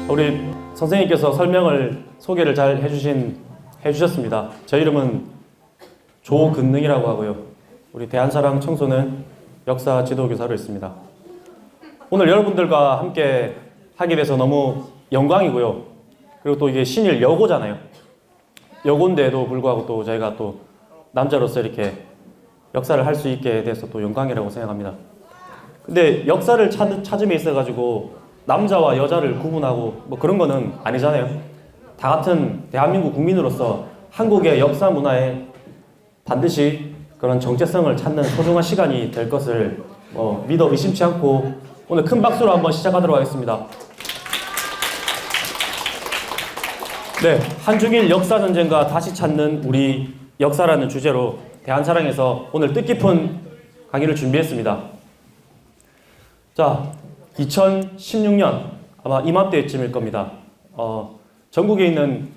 우리 선생님께서 소개를 잘 해주셨습니다. 저 이름은 조근능이라고 하고요. 우리 대한사랑 청소년 역사 지도교사로 있습니다. 오늘 여러분들과 함께 하게 돼서 너무 영광이고요. 그리고 또 이게 신일 여고잖아요. 여고인데도 불구하고 또 저희가 또 남자로서 이렇게 역사를 할 수 있게 돼서 또 영광이라고 생각합니다. 근데 역사를 찾음에 있어가지고 남자와 여자를 구분하고 뭐 그런 거는 아니잖아요. 다 같은 대한민국 국민으로서 한국의 역사 문화에 반드시 그런 정체성을 찾는 소중한 시간이 될 것을 믿어 의심치 않고 오늘 큰 박수로 한번 시작하도록 하겠습니다. 네, 한중일 역사전쟁과 다시 찾는 우리 역사라는 주제로 대한사랑에서 오늘 뜻깊은 강의를 준비했습니다. 자, 2016년 아마 이맘때쯤일 겁니다. 전국에 있는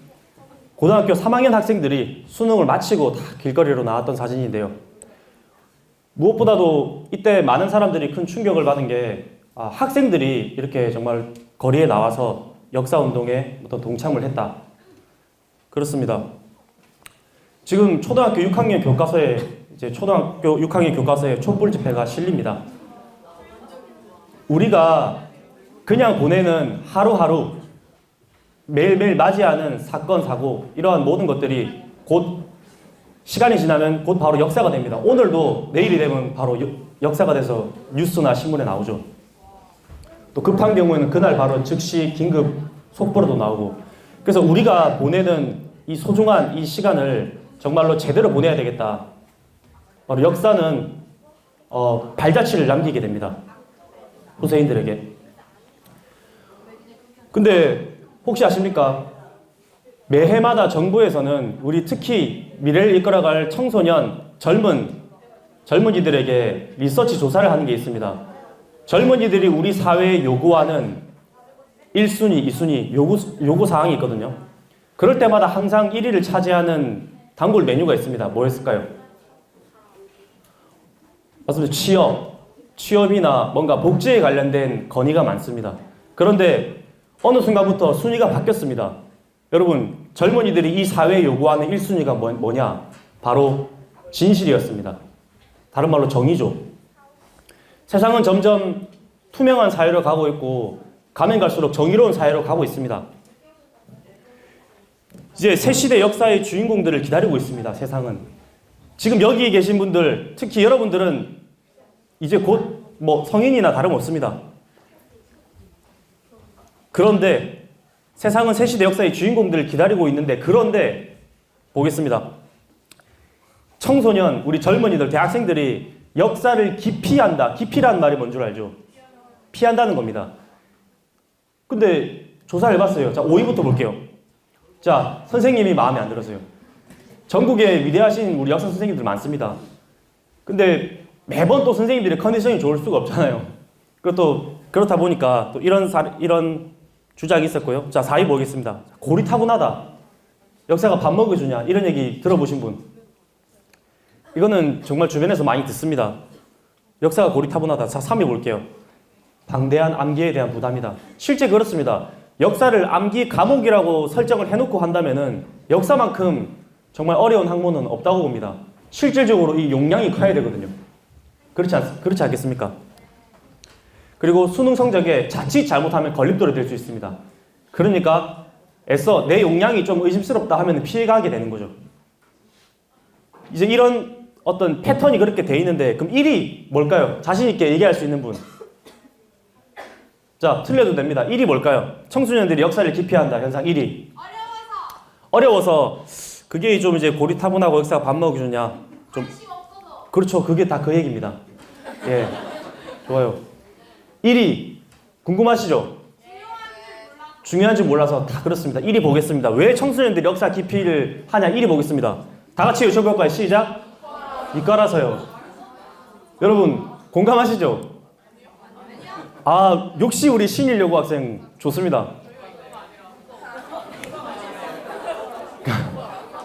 고등학교 3학년 학생들이 수능을 마치고 다 길거리로 나왔던 사진인데요. 무엇보다도 이때 많은 사람들이 큰 충격을 받은 게 학생들이 이렇게 정말 거리에 나와서 역사운동에 어떤 동참을 했다. 그렇습니다. 지금 초등학교 6학년 교과서에 촛불 집회가 실립니다. 우리가 그냥 보내는 하루하루 매일매일 맞이하는 사건, 사고 이러한 모든 것들이 곧 시간이 지나면 곧 바로 역사가 됩니다. 오늘도 내일이 되면 바로 역사가 돼서 뉴스나 신문에 나오죠. 또 급한 경우에는 그날 바로 즉시 긴급 속보로도 나오고. 그래서 우리가 보내는 이 소중한 이 시간을 정말로 제대로 보내야 되겠다. 바로 역사는 발자취를 남기게 됩니다. 후세인들에게. 근데 혹시 아십니까? 매해마다 정부에서는 우리 특히 미래를 이끌어갈 청소년, 젊은이들에게 리서치 조사를 하는 게 있습니다. 젊은이들이 우리 사회에 요구하는 1순위, 2순위 요구 사항이 있거든요. 그럴 때마다 항상 1위를 차지하는 단골 메뉴가 있습니다. 뭐였을까요? 맞습니다. 취업이나 뭔가 복지에 관련된 건의가 많습니다. 그런데 어느 순간부터 순위가 바뀌었습니다. 여러분, 젊은이들이 이 사회에 요구하는 1순위가 뭐냐? 바로 진실이었습니다. 다른 말로 정의죠. 세상은 점점 투명한 사회로 가고 있고 가면 갈수록 정의로운 사회로 가고 있습니다. 이제 새 시대 역사의 주인공들을 기다리고 있습니다. 세상은. 지금 여기 계신 분들, 특히 여러분들은 이제 곧 성인이나 다름없습니다. 그런데 세상은 새 시대 역사의 주인공들을 기다리고 있는데, 그런데 보겠습니다. 청소년, 우리 젊은이들, 대학생들이 역사를 기피한다. 기피라는 말이 뭔 줄 알죠? 피한다는 겁니다. 근데 조사를 해봤어요. 자, 5위부터 볼게요. 자, 선생님이 마음에 안 들어서요. 전국에 위대하신 우리 역사 선생님들 많습니다. 근데 매번 또 선생님들의 컨디션이 좋을 수가 없잖아요. 그것도 그렇다 보니까 또 이런 주장이 있었고요. 자, 4위 보겠습니다. 고리타분하다. 역사가 밥 먹여주냐. 이런 얘기 들어보신 분. 이거는 정말 주변에서 많이 듣습니다. 역사가 고리타분하다. 자, 3위 볼게요. 방대한 암기에 대한 부담이다. 실제 그렇습니다. 역사를 암기 과목이라고 설정을 해놓고 한다면은 역사만큼 정말 어려운 학문은 없다고 봅니다. 실질적으로 이 용량이 커야 되거든요. 그렇지 않겠습니까? 그리고 수능 성적에 자칫 잘못하면 걸림돌이 될 수 있습니다. 그러니까 애써 내 용량이 좀 의심스럽다 하면 피해가게 되는 거죠. 이제 이런 어떤 패턴이 그렇게 돼 있는데, 그럼 1위 뭘까요? 자신 있게 얘기할 수 있는 분. 자, 틀려도 됩니다. 1위 뭘까요? 청소년들이 역사를 기피한다. 현상 1위. 어려워서. 그게 좀 이제 고리타분하고 역사가 밥 먹여주냐. 좀. 그렇죠. 그게 다 그 얘기입니다. 예. 좋아요. 1위. 궁금하시죠? 중요한지 몰라서 다 그렇습니다. 1위 보겠습니다. 왜 청소년들이 역사 기피를 하냐? 1위 보겠습니다. 다 같이 외쳐볼까요? 시작. 이과라서요. 여러분, 공감하시죠? 역시 우리 신일 여고 학생 좋습니다.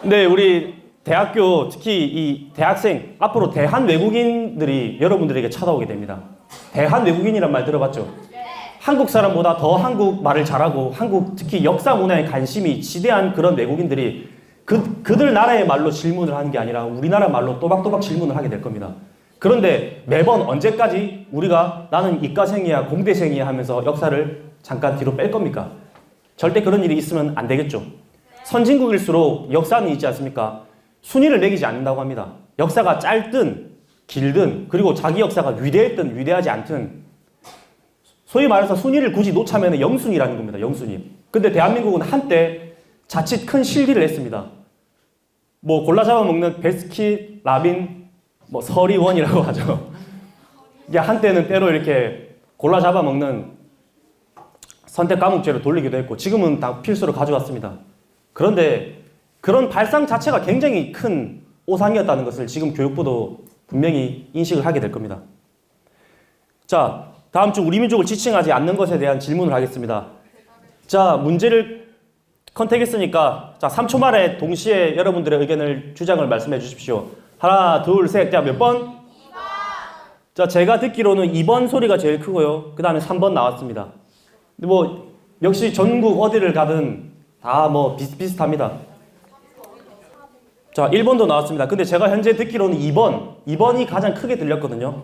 근데 우리 대학교, 특히 이 대학생, 앞으로 대한 외국인들이 여러분들에게 찾아오게 됩니다. 대한 외국인이란 말 들어봤죠? 한국 사람보다 더 한국말을 잘하고 한국 특히 역사 문화에 관심이 지대한 그런 외국인들이 그들 나라의 말로 질문을 하는 게 아니라 우리나라 말로 또박또박 질문을 하게 될 겁니다. 그런데 매번 언제까지 우리가 나는 이과생이야 공대생이야 하면서 역사를 잠깐 뒤로 뺄 겁니까? 절대 그런 일이 있으면 안 되겠죠. 선진국일수록 역사는 있지 않습니까? 순위를 매기지 않는다고 합니다. 역사가 짧든 길든 그리고 자기 역사가 위대했든 위대하지 않든 소위 말해서 순위를 굳이 놓자면 영순위라는 겁니다. 영순위. 근데 대한민국은 한때 자칫 큰 실기를 했습니다. 뭐 골라 잡아먹는 베스킨 라빈 뭐 서리원이라고 하죠. 이게 한때는 때로 이렇게 골라 잡아먹는 선택 과목제로 돌리기도 했고 지금은 다 필수로 가져왔습니다. 그런데 그런 발상 자체가 굉장히 큰 오산이었다는 것을 지금 교육부도 분명히 인식을 하게 될 겁니다. 자, 다음 주 우리 민족을 지칭하지 않는 것에 대한 질문을 하겠습니다. 자, 문제를 컨택했으니까 자, 3초 만에 동시에 여러분들의 의견을 주장을 말씀해 주십시오. 하나, 둘, 셋. 자, 몇 번? 2번. 자, 제가 듣기로는 2번 소리가 제일 크고요. 그 다음에 3번 나왔습니다. 근데 뭐 역시 전국 어디를 가든 다 뭐 비슷비슷합니다. 자, 1번도 나왔습니다. 근데 제가 현재 듣기로는 2번이 가장 크게 들렸거든요.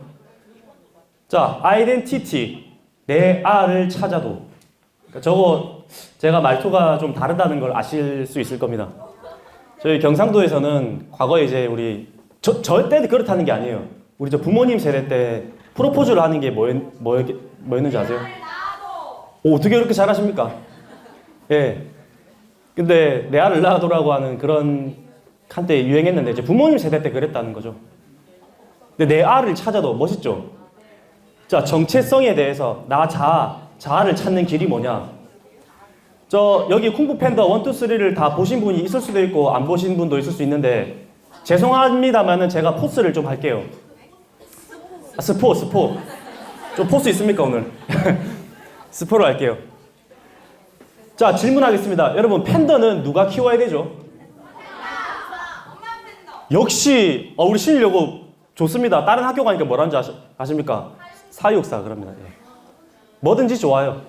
자, 아이덴티티, 내 아를 찾아도. 저거 제가 말투가 좀 다르다는 걸 아실 수 있을 겁니다. 저희 경상도에서는 과거에 이제 우리 저 때도 그렇다는 게 아니에요. 우리 저 부모님 세대 때 프로포즈를 하는 게 뭐였는지 아세요? 오, 어떻게 그렇게 잘하십니까? 예. 근데 내 아를 낳아도라고 하는 그런 한때 유행했는데 이제 부모님 세대 때 그랬다는 거죠. 근데 내 아를 찾아도 멋있죠? 자, 정체성에 대해서 나 자아를 찾는 길이 뭐냐? 저 여기 쿵푸 팬더 1, 2, 3를 다 보신 분이 있을 수도 있고 안 보신 분도 있을 수 있는데 죄송합니다만은 제가 포스를 좀 할게요. 아, 스포. 좀 포스 있습니까 오늘? 스포로 할게요. 자, 질문하겠습니다. 여러분 팬더는 누가 키워야 되죠? 역시 우리 신일여고 좋습니다. 다른 학교 가니까 뭐라는 줄 아십니까? 사육사 그럽니다. 예. 뭐든지 좋아요.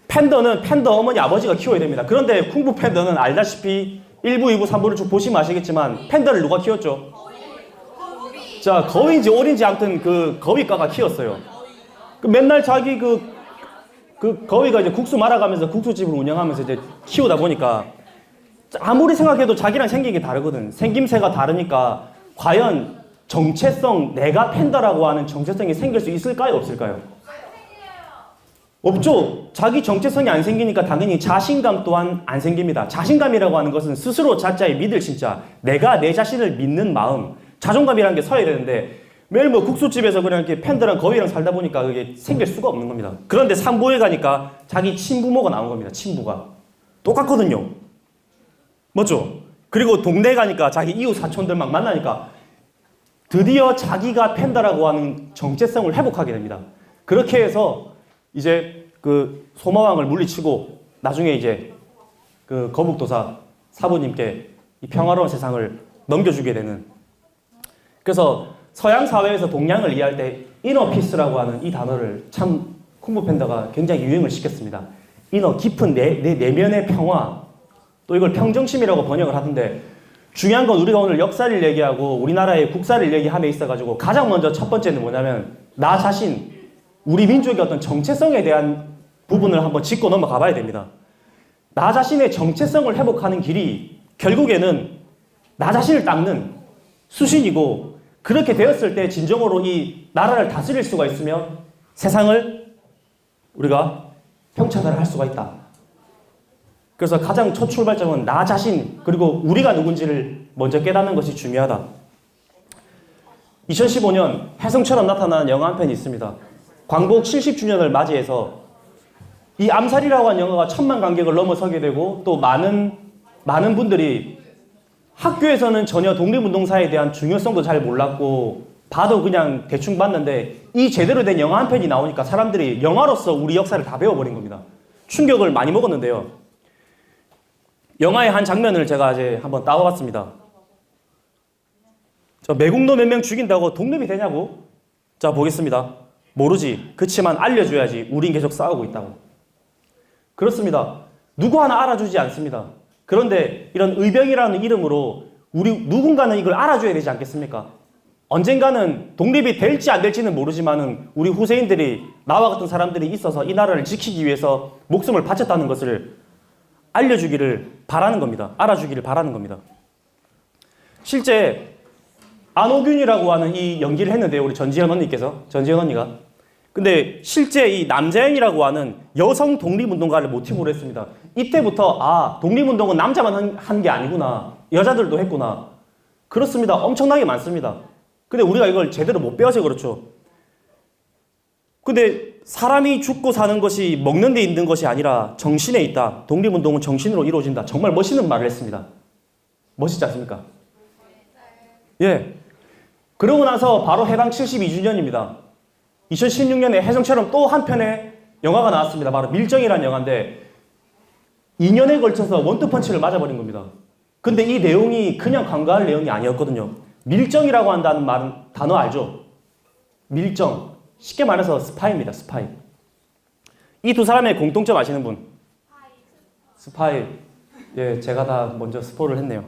팬더는 팬더 어머니 아버지가 키워야 됩니다. 그런데 쿵푸 팬더는 알다시피 1부, 2부, 3부를 쭉 보시면 아시겠지만 팬더를 누가 키웠죠? 자, 거위인지 오리인지 아무튼 그 거위과가 키웠어요. 맨날 자기 그 거위가 이제 국수 말아가면서 국수집을 운영하면서 이제 키우다 보니까 아무리 생각해도 자기랑 생긴 게 다르거든. 생김새가 다르니까 과연 정체성, 내가 팬더라고 하는 정체성이 생길 수 있을까요? 없을까요? 없죠. 자기 정체성이 안 생기니까 당연히 자신감 또한 안 생깁니다. 자신감이라고 하는 것은 스스로 자자의 믿을 진짜 내가 내 자신을 믿는 마음, 자존감이라는 게 서야 되는데 매일 뭐 국수집에서 그냥 이렇게 팬더랑 거위랑 살다 보니까 그게 생길 수가 없는 겁니다. 그런데 산부에 가니까 자기 친부모가 나온 겁니다. 친부가. 똑같거든요. 맞죠? 그리고 동네 가니까 자기 이웃 사촌들 막 만나니까 드디어 자기가 팬더라고 하는 정체성을 회복하게 됩니다. 그렇게 해서 이제 그 소마왕을 물리치고 나중에 이제 그 거북도사 사부님께 이 평화로운 세상을 넘겨주게 되는. 그래서 서양 사회에서 동양을 이해할 때 이너피스라고 하는 이 단어를 참 쿵푸 팬더가 굉장히 유행을 시켰습니다. 이너 깊은 내 내면의 평화, 또 이걸 평정심이라고 번역을 하던데 중요한 건 우리가 오늘 역사를 얘기하고 우리나라의 국사를 얘기함에 있어가지고 가장 먼저 첫 번째는 뭐냐면 나 자신, 우리 민족의 어떤 정체성에 대한 부분을 한번 짚고 넘어가 봐야 됩니다. 나 자신의 정체성을 회복하는 길이 결국에는 나 자신을 닦는 수신이고 그렇게 되었을 때 진정으로 이 나라를 다스릴 수가 있으며 세상을 우리가 평차별을 할 수가 있다. 그래서 가장 첫 출발점은 나 자신 그리고 우리가 누군지를 먼저 깨닫는 것이 중요하다. 2015년 혜성처럼 나타나는 영화 한 편이 있습니다. 광복 70주년을 맞이해서 이 암살이라고 하는 영화가 1000만 관객을 넘어서게 되고 또 많은 분들이 학교에서는 전혀 독립운동사에 대한 중요성도 잘 몰랐고 봐도 그냥 대충 봤는데 이 제대로 된 영화 한 편이 나오니까 사람들이 영화로서 우리 역사를 다 배워버린 겁니다. 충격을 많이 먹었는데요. 영화의 한 장면을 제가 이제 한번 따와봤습니다. 저 매국노 몇 명 죽인다고 독립이 되냐고? 자, 보겠습니다. 모르지. 그치만 알려줘야지. 우린 계속 싸우고 있다고. 그렇습니다. 누구 하나 알아주지 않습니다. 그런데 이런 의병이라는 이름으로 우리 누군가는 이걸 알아줘야 되지 않겠습니까? 언젠가는 독립이 될지 안 될지는 모르지만은 우리 후세인들이 나와 같은 사람들이 있어서 이 나라를 지키기 위해서 목숨을 바쳤다는 것을 알려주기를 바라는 겁니다. 알아주기를 바라는 겁니다. 실제 안호균이라고 하는 이 연기를 했는데요. 우리 전지현 언니가. 근데 실제 이 남자연이라고 하는 여성 독립운동가를 모티브로 했습니다. 이때부터 독립운동은 남자만 한 게 아니구나. 여자들도 했구나. 그렇습니다. 엄청나게 많습니다. 근데 우리가 이걸 제대로 못 배워서 그렇죠. 근데 사람이 죽고 사는 것이 먹는 데 있는 것이 아니라 정신에 있다. 독립운동은 정신으로 이루어진다. 정말 멋있는 말을 했습니다. 멋있지 않습니까? 예. 그러고 나서 바로 해방 72주년입니다. 2016년에 혜성처럼 또 한 편의 영화가 나왔습니다. 바로 밀정이라는 영화인데 2년에 걸쳐서 원투펀치를 맞아버린 겁니다. 근데 이 내용이 그냥 관과할 내용이 아니었거든요. 밀정이라고 한다는 단어 알죠? 밀정. 쉽게 말해서 스파이입니다. 스파이. 이 두 사람의 공통점 아시는 분? 스파이. 예, 제가 다 먼저 스포를 했네요.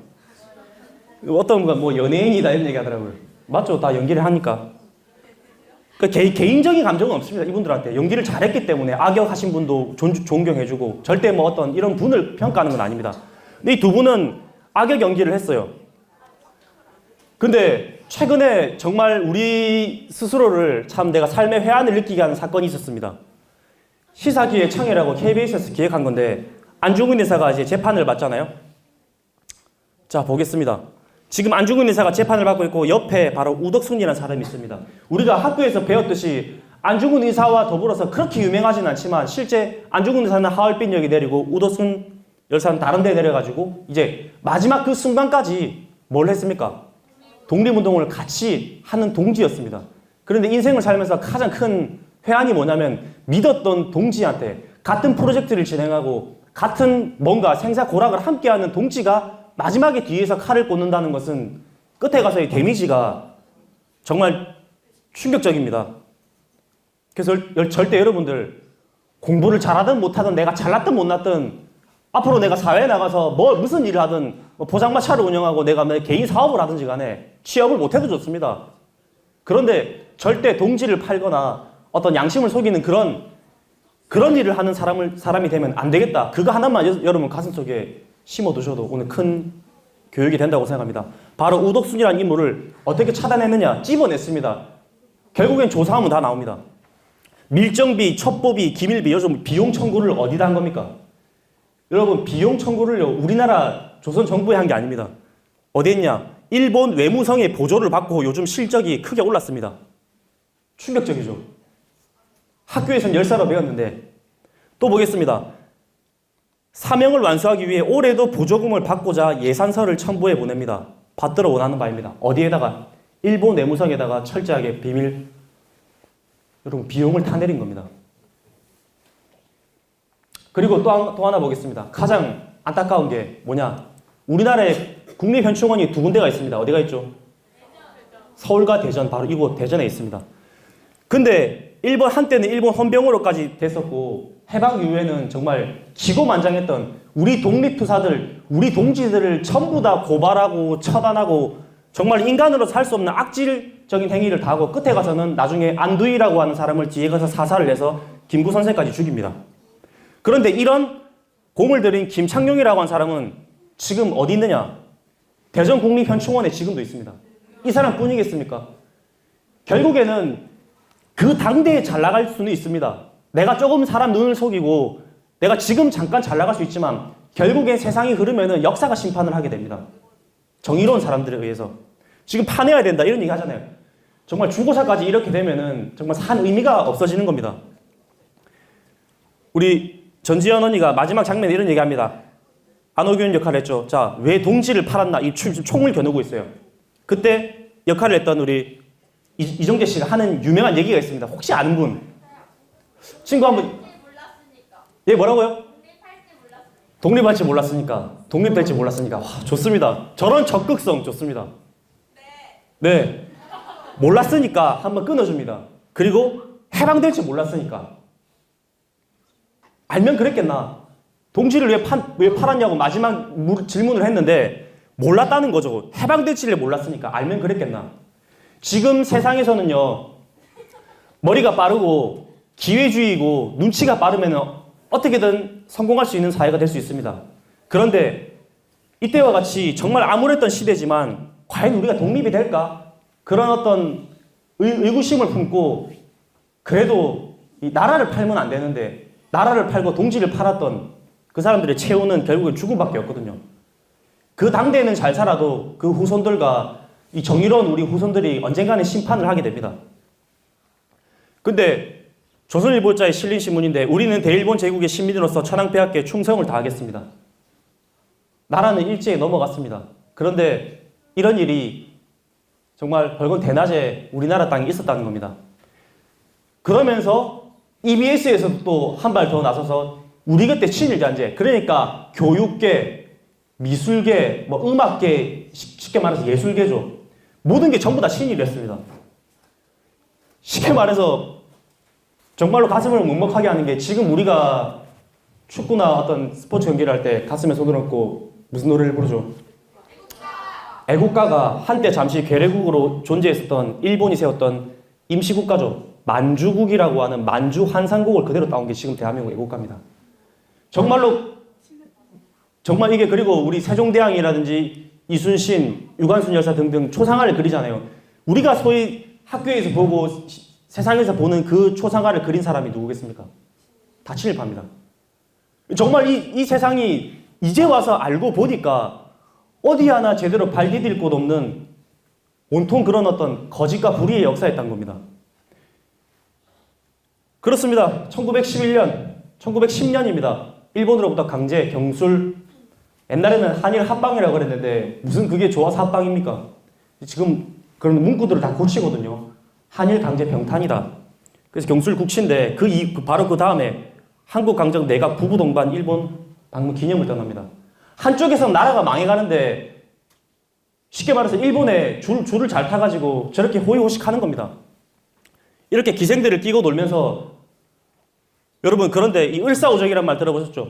어떤 분가 뭐 연예인이다 이런 얘기 하더라고요. 맞죠? 다 연기를 하니까. 개인적인 감정은 없습니다. 이분들한테. 연기를 잘했기 때문에 악역하신 분도 존경해주고 절대 뭐 어떤 이런 분을 평가하는 건 아닙니다. 근데 이 두 분은 악역 연기를 했어요. 근데 최근에 정말 우리 스스로를 참 내가 삶의 회한을 느끼게 하는 사건이 있었습니다. 시사기획창이라고 KBS에서 기획한 건데 안중근 의사가 이제 재판을 받잖아요. 자, 보겠습니다. 지금 안중근 의사가 재판을 받고 있고 옆에 바로 우덕순이라는 사람이 있습니다. 우리가 학교에서 배웠듯이 안중근 의사와 더불어서 그렇게 유명하진 않지만 실제 안중근 의사는 하얼빈역에 내리고 우덕순 열사는 다른 데 내려가지고 이제 마지막 그 순간까지 뭘 했습니까? 독립운동을 같이 하는 동지였습니다. 그런데 인생을 살면서 가장 큰 회한이 뭐냐면 믿었던 동지한테 같은 프로젝트를 진행하고 같은 뭔가 생사고락을 함께하는 동지가 마지막에 뒤에서 칼을 꽂는다는 것은 끝에 가서 이 데미지가 정말 충격적입니다. 그래서 절대 여러분들 공부를 잘하든 못하든 내가 잘났든 못났든 앞으로 내가 사회에 나가서 무슨 일을 하든 포장마차를 운영하고 내가 개인 사업을 하든지 간에 취업을 못해도 좋습니다. 그런데 절대 동지를 팔거나 어떤 양심을 속이는 그런 일을 하는 사람이 되면 안 되겠다. 그거 하나만 여러분 가슴속에 심어두셔도 오늘 큰 교육이 된다고 생각합니다. 바로 우덕순이라는 인물을 어떻게 찾아냈느냐? 찝어냈습니다. 결국엔 조사하면 다 나옵니다. 밀정비, 첩보비, 기밀비, 요즘 비용 청구를 어디다 한 겁니까? 여러분 비용 청구를요 우리나라 조선 정부에 한 게 아닙니다. 어디 했냐? 일본 외무성의 보조를 받고 요즘 실적이 크게 올랐습니다. 충격적이죠. 학교에서는 열사로 배웠는데 또 보겠습니다. 사명을 완수하기 위해 올해도 보조금을 받고자 예산서를 첨부해 보냅니다. 받들어 원하는 바입니다. 어디에다가? 일본 외무성에다가 철저하게 비밀 여러분 비용을 다 내린 겁니다. 그리고 또 하나 보겠습니다. 가장 안타까운 게 뭐냐? 우리나라에 국립현충원이 두 군데가 있습니다. 어디가 있죠? 서울과 대전, 바로 이곳 대전에 있습니다. 근데 한때는 일본 헌병으로까지 됐었고 해방 이후에는 정말 기고만장했던 우리 독립투사들, 우리 동지들을 전부 다 고발하고 처단하고 정말 인간으로 살 수 없는 악질적인 행위를 다 하고 끝에 가서는 나중에 안두희라고 하는 사람을 뒤에 가서 사살을 해서 김구 선생까지 죽입니다. 그런데 이런 공을 들인 김창룡이라고 하는 사람은 지금 어디 있느냐? 대전국립현충원에 지금도 있습니다. 이 사람뿐이겠습니까? 결국에는 그 당대에 잘 나갈 수는 있습니다. 내가 조금 사람 눈을 속이고 내가 지금 잠깐 잘 나갈 수 있지만 결국엔 세상이 흐르면은 역사가 심판을 하게 됩니다. 정의로운 사람들에 의해서. 지금 파내야 된다 이런 얘기 하잖아요. 정말 죽어서까지 이렇게 되면은 정말 산 의미가 없어지는 겁니다. 우리 전지현 언니가 마지막 장면에 이런 얘기합니다. 안호균 역할을 했죠. 자, 왜 동지를 팔았나? 이 총을 겨누고 있어요. 그때 역할을 했던 우리 이정재 씨가 하는 유명한 얘기가 있습니다. 혹시 아는 분? 친구 한번. 예, 뭐라고요? 독립할지 몰랐으니까. 독립될지 몰랐으니까. 와, 좋습니다. 저런 적극성 좋습니다. 네. 몰랐으니까 한번 끊어줍니다. 그리고 해방될지 몰랐으니까. 알면 그랬겠나. 동지를 왜 팔았냐고 마지막 질문을 했는데 몰랐다는 거죠. 해방될지를 몰랐으니까. 알면 그랬겠나. 지금 세상에서는요, 머리가 빠르고 기회주의고 눈치가 빠르면 어떻게든 성공할 수 있는 사회가 될 수 있습니다. 그런데 이때와 같이 정말 암울했던 시대지만 과연 우리가 독립이 될까? 그런 어떤 의구심을 품고 그래도 이 나라를 팔면 안 되는데 나라를 팔고 동지를 팔았던 그 사람들의 최후는 결국은 죽음밖에 없거든요. 그 당대에는 잘 살아도 그 후손들과 이 정의로운 우리 후손들이 언젠가는 심판을 하게 됩니다. 근데 조선일보자에 실린 신문인데 우리는 대일본 제국의 시민으로서 천황폐하께 충성을 다하겠습니다. 나라는 일제에 넘어갔습니다. 그런데 이런 일이 정말 벌건 대낮에 우리나라 땅에 있었다는 겁니다. 그러면서 EBS에서도 또 한 발 더 나서서 우리 그때 친일잔재, 그러니까 교육계, 미술계, 뭐 음악계, 쉽게 말해서 예술계죠. 모든 게 전부 다 친일이었습니다. 쉽게 말해서 정말로 가슴을 먹먹하게 하는 게 지금 우리가 축구나 어떤 스포츠 경기를 할 때 가슴에 손을 얹고 무슨 노래를 부르죠? 애국가가 한때 잠시 괴뢰국으로 존재했었던 일본이 세웠던 임시국가죠. 만주국이라고 하는 만주 환상곡을 그대로 따온 게 지금 대한민국 애국가입니다. 정말 이게 그리고 우리 세종대왕이라든지 이순신, 유관순 열사 등등 초상화를 그리잖아요. 우리가 소위 학교에서 보고 세상에서 보는 그 초상화를 그린 사람이 누구겠습니까? 다 친일파입니다. 정말 이 세상이 이제 와서 알고 보니까 어디 하나 제대로 발 디딜 곳 없는 온통 그런 어떤 거짓과 불의의 역사였던 겁니다. 그렇습니다. 1910년입니다. 일본으로부터 강제 경술, 옛날에는 한일 합방이라고 그랬는데 무슨 그게 좋아서 합방입니까? 지금 그런 문구들을 다 고치거든요. 한일 강제 병탄이다. 그래서 경술 국치인데 바로 그 다음에 한국 강정 내각 부부 동반 일본 방문 기념을 떠납니다. 한쪽에서 나라가 망해가는데 쉽게 말해서 일본에 줄을 잘 타가지고 저렇게 호의호식 하는 겁니다. 이렇게 기생들을 끼고 놀면서 여러분 그런데 이 을사오적이란 말 들어보셨죠?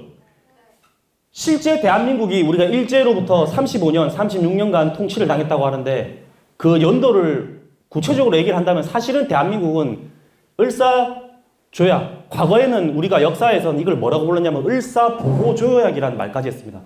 실제 대한민국이 우리가 일제로부터 35년, 36년간 통치를 당했다고 하는데 그 연도를 구체적으로 얘기를 한다면 사실은 대한민국은 을사조약, 과거에는 우리가 역사에서는 이걸 뭐라고 불렀냐면 을사보호조약이라는 말까지 했습니다.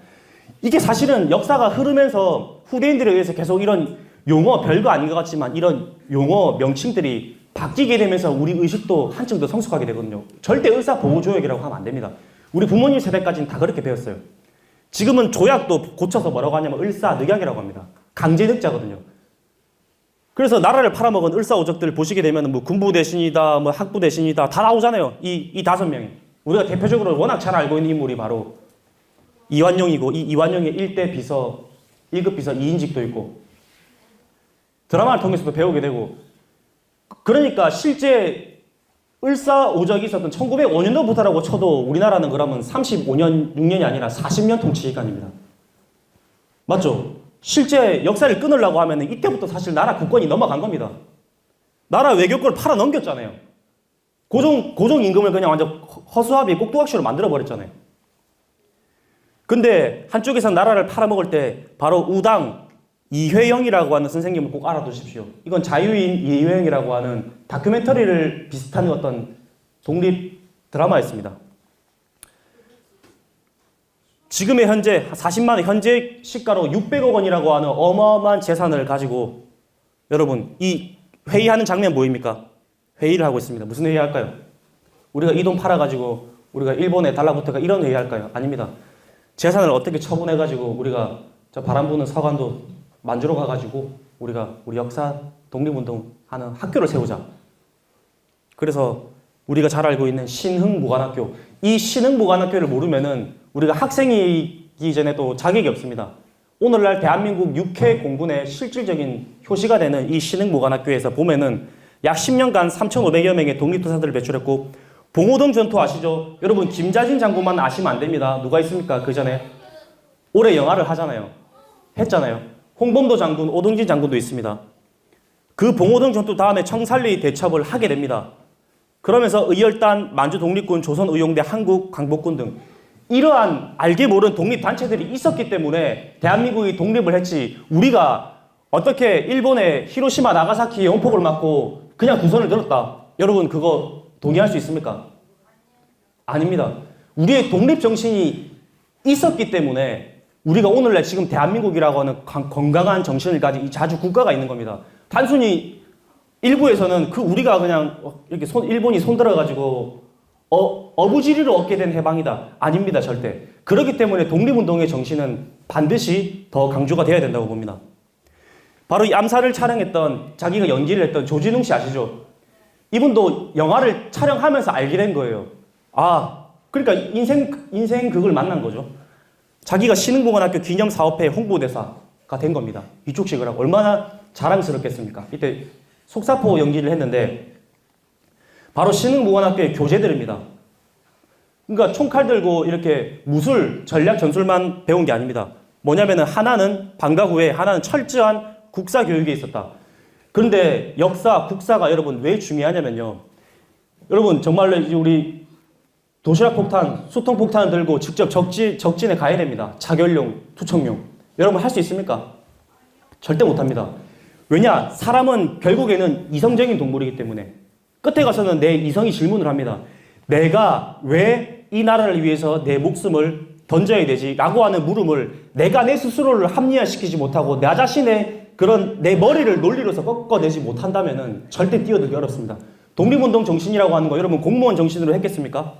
이게 사실은 역사가 흐르면서 후대인들에 의해서 계속 이런 용어, 별거 아닌 것 같지만 이런 용어, 명칭들이 바뀌게 되면서 우리 의식도 한층 더 성숙하게 되거든요. 절대 을사보호조약이라고 하면 안 됩니다. 우리 부모님 세대까지는 다 그렇게 배웠어요. 지금은 조약도 고쳐서 뭐라고 하냐면 을사늑약이라고 합니다. 강제늑자거든요. 그래서 나라를 팔아먹은 을사오적들 보시게 되면 뭐 군부 대신이다, 뭐 학부 대신이다 다 나오잖아요. 이 5명이. 우리가 대표적으로 워낙 잘 알고 있는 인물이 바로 이완용이고 이 이완용의 1대 비서, 1급 비서 2인직도 있고 드라마를 통해서도 배우게 되고 그러니까 실제 을사오적이 있었던 1905년도부터라고 쳐도 우리나라는 그러면 35년, 6년이 아니라 40년 통치 기간입니다. 맞죠? 실제 역사를 끊으려고 하면 이때부터 사실 나라 국권이 넘어간 겁니다. 나라 외교권을 팔아 넘겼잖아요. 고종 임금을 그냥 완전 허수아비 꼭두각시로 만들어버렸잖아요. 근데 한쪽에서 나라를 팔아먹을 때 바로 우당 이회영이라고 하는 선생님을 꼭 알아두십시오. 이건 자유인 이회영이라고 하는 다큐멘터리를 비슷한 어떤 독립 드라마였습니다. 지금의 현재 40만 원, 현재 시가로 600억 원이라고 하는 어마어마한 재산을 가지고 여러분 이 회의하는 장면 보입니까? 회의를 하고 있습니다. 무슨 회의 할까요? 우리가 이 돈 팔아가지고 우리가 일본에 달라붙어가 이런 회의 할까요? 아닙니다. 재산을 어떻게 처분해가지고 우리가 저 바람 부는 서간도 만주로 가가지고 우리가 우리 역사 독립운동하는 학교를 세우자. 그래서 우리가 잘 알고 있는 신흥무관학교, 이 신흥무관학교를 모르면은 우리가 학생이기 전에도 자격이 없습니다. 오늘날 대한민국 육해 공군의 실질적인 효시가 되는 이 신흥무관학교에서 보면은 약 10년간 3,500여 명의 독립투사들을 배출했고 봉오동 전투 아시죠? 여러분 김자진 장군만 아시면 안 됩니다. 누가 있습니까? 그 전에 올해 영화를 하잖아요. 했잖아요. 홍범도 장군, 오동진 장군도 있습니다. 그 봉오동 전투 다음에 청산리 대첩을 하게 됩니다. 그러면서 의열단, 만주독립군, 조선의용대, 한국광복군 등 이러한 알게 모른 독립단체들이 있었기 때문에 대한민국이 독립을 했지, 우리가 어떻게 일본의 히로시마 나가사키의 영폭을 맞고 그냥 두 손을 들었다. 여러분 그거 동의할 수 있습니까? 아닙니다. 우리의 독립정신이 있었기 때문에 우리가 오늘날 지금 대한민국이라고 하는 건강한 정신을 가진 이 자주 국가가 있는 겁니다. 단순히 일부에서는 그 우리가 그냥 이렇게 일본이 손들어가지고 어부지리로 얻게 된 해방이다. 아닙니다. 절대. 그렇기 때문에 독립운동의 정신은 반드시 더 강조가 되어야 된다고 봅니다. 바로 이 암살을 촬영했던, 자기가 연기를 했던 조진웅 씨 아시죠? 이분도 영화를 촬영하면서 알게 된 거예요. 아, 그러니까 인생극을 만난 거죠. 자기가 신흥공원학교 기념사업회 홍보대사가 된 겁니다. 이쪽식을 하고 얼마나 자랑스럽겠습니까? 이때 속사포 연기를 했는데 바로 신흥공원학교의 교재들입니다. 그러니까 총칼 들고 이렇게 무술, 전략, 전술만 배운 게 아닙니다. 뭐냐면은 하나는 방과 후에 하나는 철저한 국사 교육에 있었다. 그런데 역사, 국사가 여러분 왜 중요하냐면요. 여러분 정말로 우리 도시락 폭탄, 수통 폭탄을 들고 직접 적진에 가야 됩니다. 자결용, 투척용. 여러분 할 수 있습니까? 절대 못합니다. 왜냐? 사람은 결국에는 이성적인 동물이기 때문에 끝에 가서는 내 이성이 질문을 합니다. 내가 왜 이 나라를 위해서 내 목숨을 던져야 되지? 라고 하는 물음을 내가 내 스스로를 합리화시키지 못하고 나 자신의 그런 내 머리를 논리로서 꺾어내지 못한다면 절대 뛰어들기 어렵습니다. 독립운동 정신이라고 하는 거 여러분 공무원 정신으로 했겠습니까?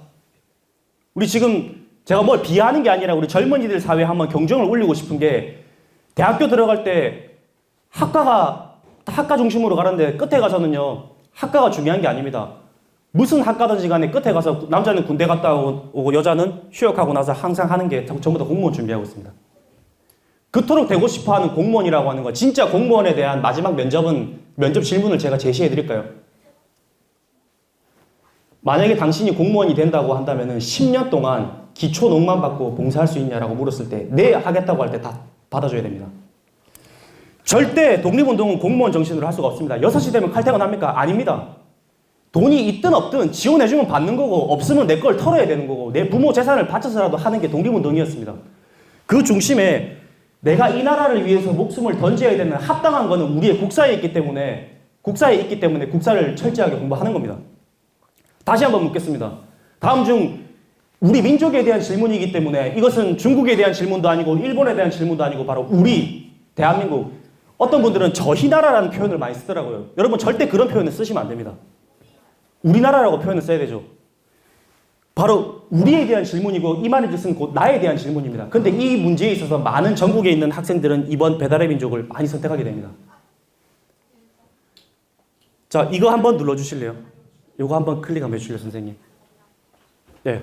우리 지금 제가 뭘 비하하는 게 아니라 우리 젊은이들 사회에 한번 경종을 울리고 싶은 게 대학교 들어갈 때 학과 중심으로 가는데 끝에 가서는요. 학과가 중요한 게 아닙니다. 무슨 학과든지 간에 끝에 가서 남자는 군대 갔다 오고 여자는 휴학하고 나서 항상 하는 게 전부 다 공무원 준비하고 있습니다. 그토록 되고 싶어하는 공무원이라고 하는 거 진짜 공무원에 대한 마지막 면접 질문을 제가 제시해 드릴까요? 만약에 당신이 공무원이 된다고 한다면 10년 동안 기초 농만 받고 봉사할 수 있냐라고 물었을 때 네 하겠다고 할 때 다 받아줘야 됩니다. 절대 독립운동은 공무원 정신으로 할 수가 없습니다. 6시 되면 칼퇴근합니까? 아닙니다. 돈이 있든 없든 지원해주면 받는 거고 없으면 내 걸 털어야 되는 거고 내 부모 재산을 바쳐서라도 하는 게 독립운동이었습니다. 그 중심에 내가 이 나라를 위해서 목숨을 던져야 되는 합당한 거는 우리의 국사에 있기 때문에 국사를 철저하게 공부하는 겁니다. 다시 한번 묻겠습니다. 다음 중 우리 민족에 대한 질문이기 때문에 이것은 중국에 대한 질문도 아니고 일본에 대한 질문도 아니고 바로 우리 대한민국. 어떤 분들은 저희나라라는 표현을 많이 쓰더라고요. 여러분 절대 그런 표현을 쓰시면 안 됩니다. 우리나라라고 표현을 써야 되죠. 바로 우리에 대한 질문이고 이 말의 뜻은 곧 나에 대한 질문입니다. 근데 이 문제에 있어서 많은 전국에 있는 학생들은 이번 배달의 민족을 많이 선택하게 됩니다. 자, 이거 한번 눌러주실래요? 이거 한번 클릭 한번 해주실래요, 선생님? 네.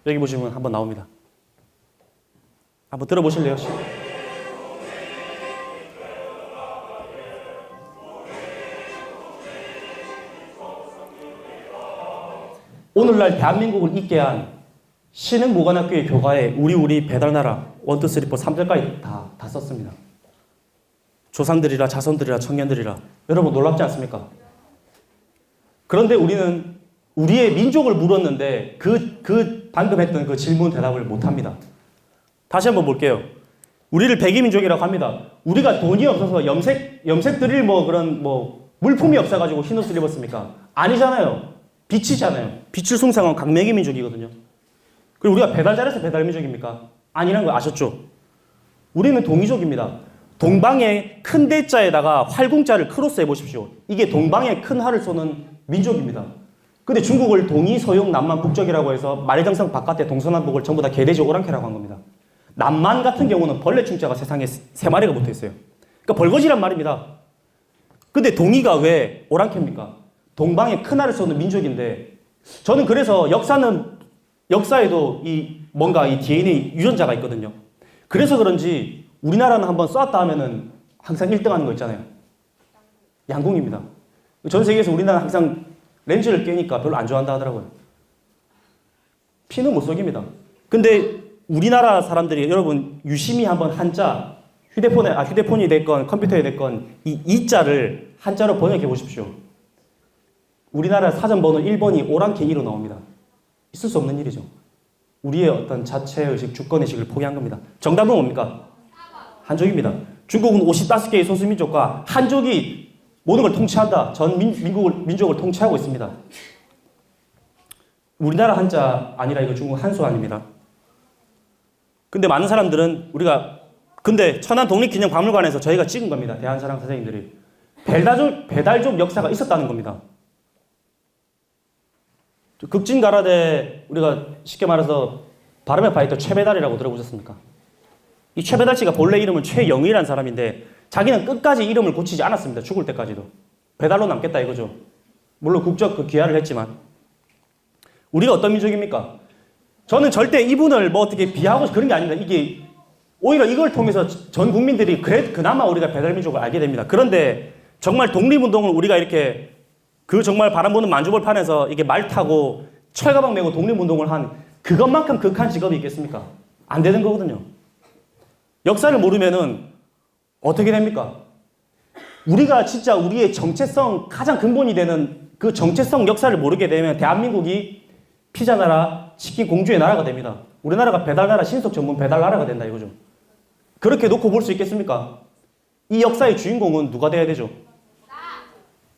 여기 보시면 한번 나옵니다. 한번 들어보실래요? 오늘날 대한민국을 있게 한 신흥모관학교의 교과에 우리 배달나라 1, 2, 3, 4, 3절까지 다 썼습니다. 조상들이라 자손들이라 청년들이라. 여러분 놀랍지 않습니까? 그런데 우리는 우리의 민족을 물었는데 그 방금 했던 그 질문 대답을 못합니다. 다시 한번 볼게요. 우리를 백이민족이라고 합니다. 우리가 돈이 없어서 염색 드릴 그런 물품이 없어가지고 흰 옷을 입었습니까? 아니잖아요. 빛이잖아요. 빛을 숭상한 강매기 민족이거든요. 그리고 우리가 배달 잘해서 배달 민족입니까? 아니란 거 아셨죠? 우리는 동이족입니다. 동방의 큰 대자에다가 활궁자를 크로스 해보십시오. 이게 동방의 큰 활을 쏘는 민족입니다. 근데 중국을 동이, 서용, 남만, 북쪽이라고 해서 만리장성 바깥에 동서남북을 전부 다 개돼지 오랑캐라고 한 겁니다. 남만 같은 경우는 벌레 충자가 세상에 3마리가 붙어 있어요. 그러니까 벌거지란 말입니다. 근데 동이가 왜 오랑캐입니까? 동방의 큰 알을 쏘는 민족인데 저는 그래서 역사에도 이 DNA 유전자가 있거든요. 그래서 그런지 우리나라는 한번 쏘았다 하면은 항상 1등 하는 거 있잖아요. 양궁입니다. 전 세계에서 우리나라는 항상 렌즈를 끼니까 별로 안 좋아한다 하더라고요. 피는 못 속입니다. 근데 우리나라 사람들이 여러분 유심히 한번 한자 휴대폰이 됐건 컴퓨터에 됐건 이 이자를 한자로 번역해 보십시오. 우리나라 사전번호 1번이 오랑캐 2로 나옵니다. 있을 수 없는 일이죠. 우리의 어떤 자체의식, 주권의식을 포기한 겁니다. 정답은 뭡니까? 한족입니다. 중국은 55개의 소수민족과 한족이 모든 걸 통치한다. 전 민족을 통치하고 있습니다. 우리나라 한자 아니라 이거 중국 한수 아닙니다. 근데 많은 사람들은 근데 천안 독립기념박물관에서 저희가 찍은 겁니다. 대한사랑 선생님들이. 배달족 역사가 있었다는 겁니다. 극진가라데 우리가 쉽게 말해서 발음의 파이터 최배달이라고 들어보셨습니까? 이 최배달 씨가 본래 이름은 최영의라는 사람인데 자기는 끝까지 이름을 고치지 않았습니다. 죽을 때까지도. 배달로 남겠다 이거죠. 물론 국적 귀화를 했지만. 우리가 어떤 민족입니까? 저는 절대 이분을 뭐 어떻게 비하하고 그런 게 아닙니다. 이게 오히려 이걸 통해서 전 국민들이 그나마 우리가 배달민족을 알게 됩니다. 그런데 정말 독립운동을 우리가 이렇게 정말 바람 부는 만주벌판에서 이게 말 타고 철가방 메고 독립운동을 한 그것만큼 극한 직업이 있겠습니까? 안 되는 거거든요. 역사를 모르면은 어떻게 됩니까? 우리가 진짜 우리의 정체성 가장 근본이 되는 그 정체성 역사를 모르게 되면 대한민국이 피자 나라, 치킨 공주의 나라가 됩니다. 우리나라가 배달 나라, 신속 전문 배달 나라가 된다 이거죠. 그렇게 놓고 볼 수 있겠습니까? 이 역사의 주인공은 누가 돼야 되죠?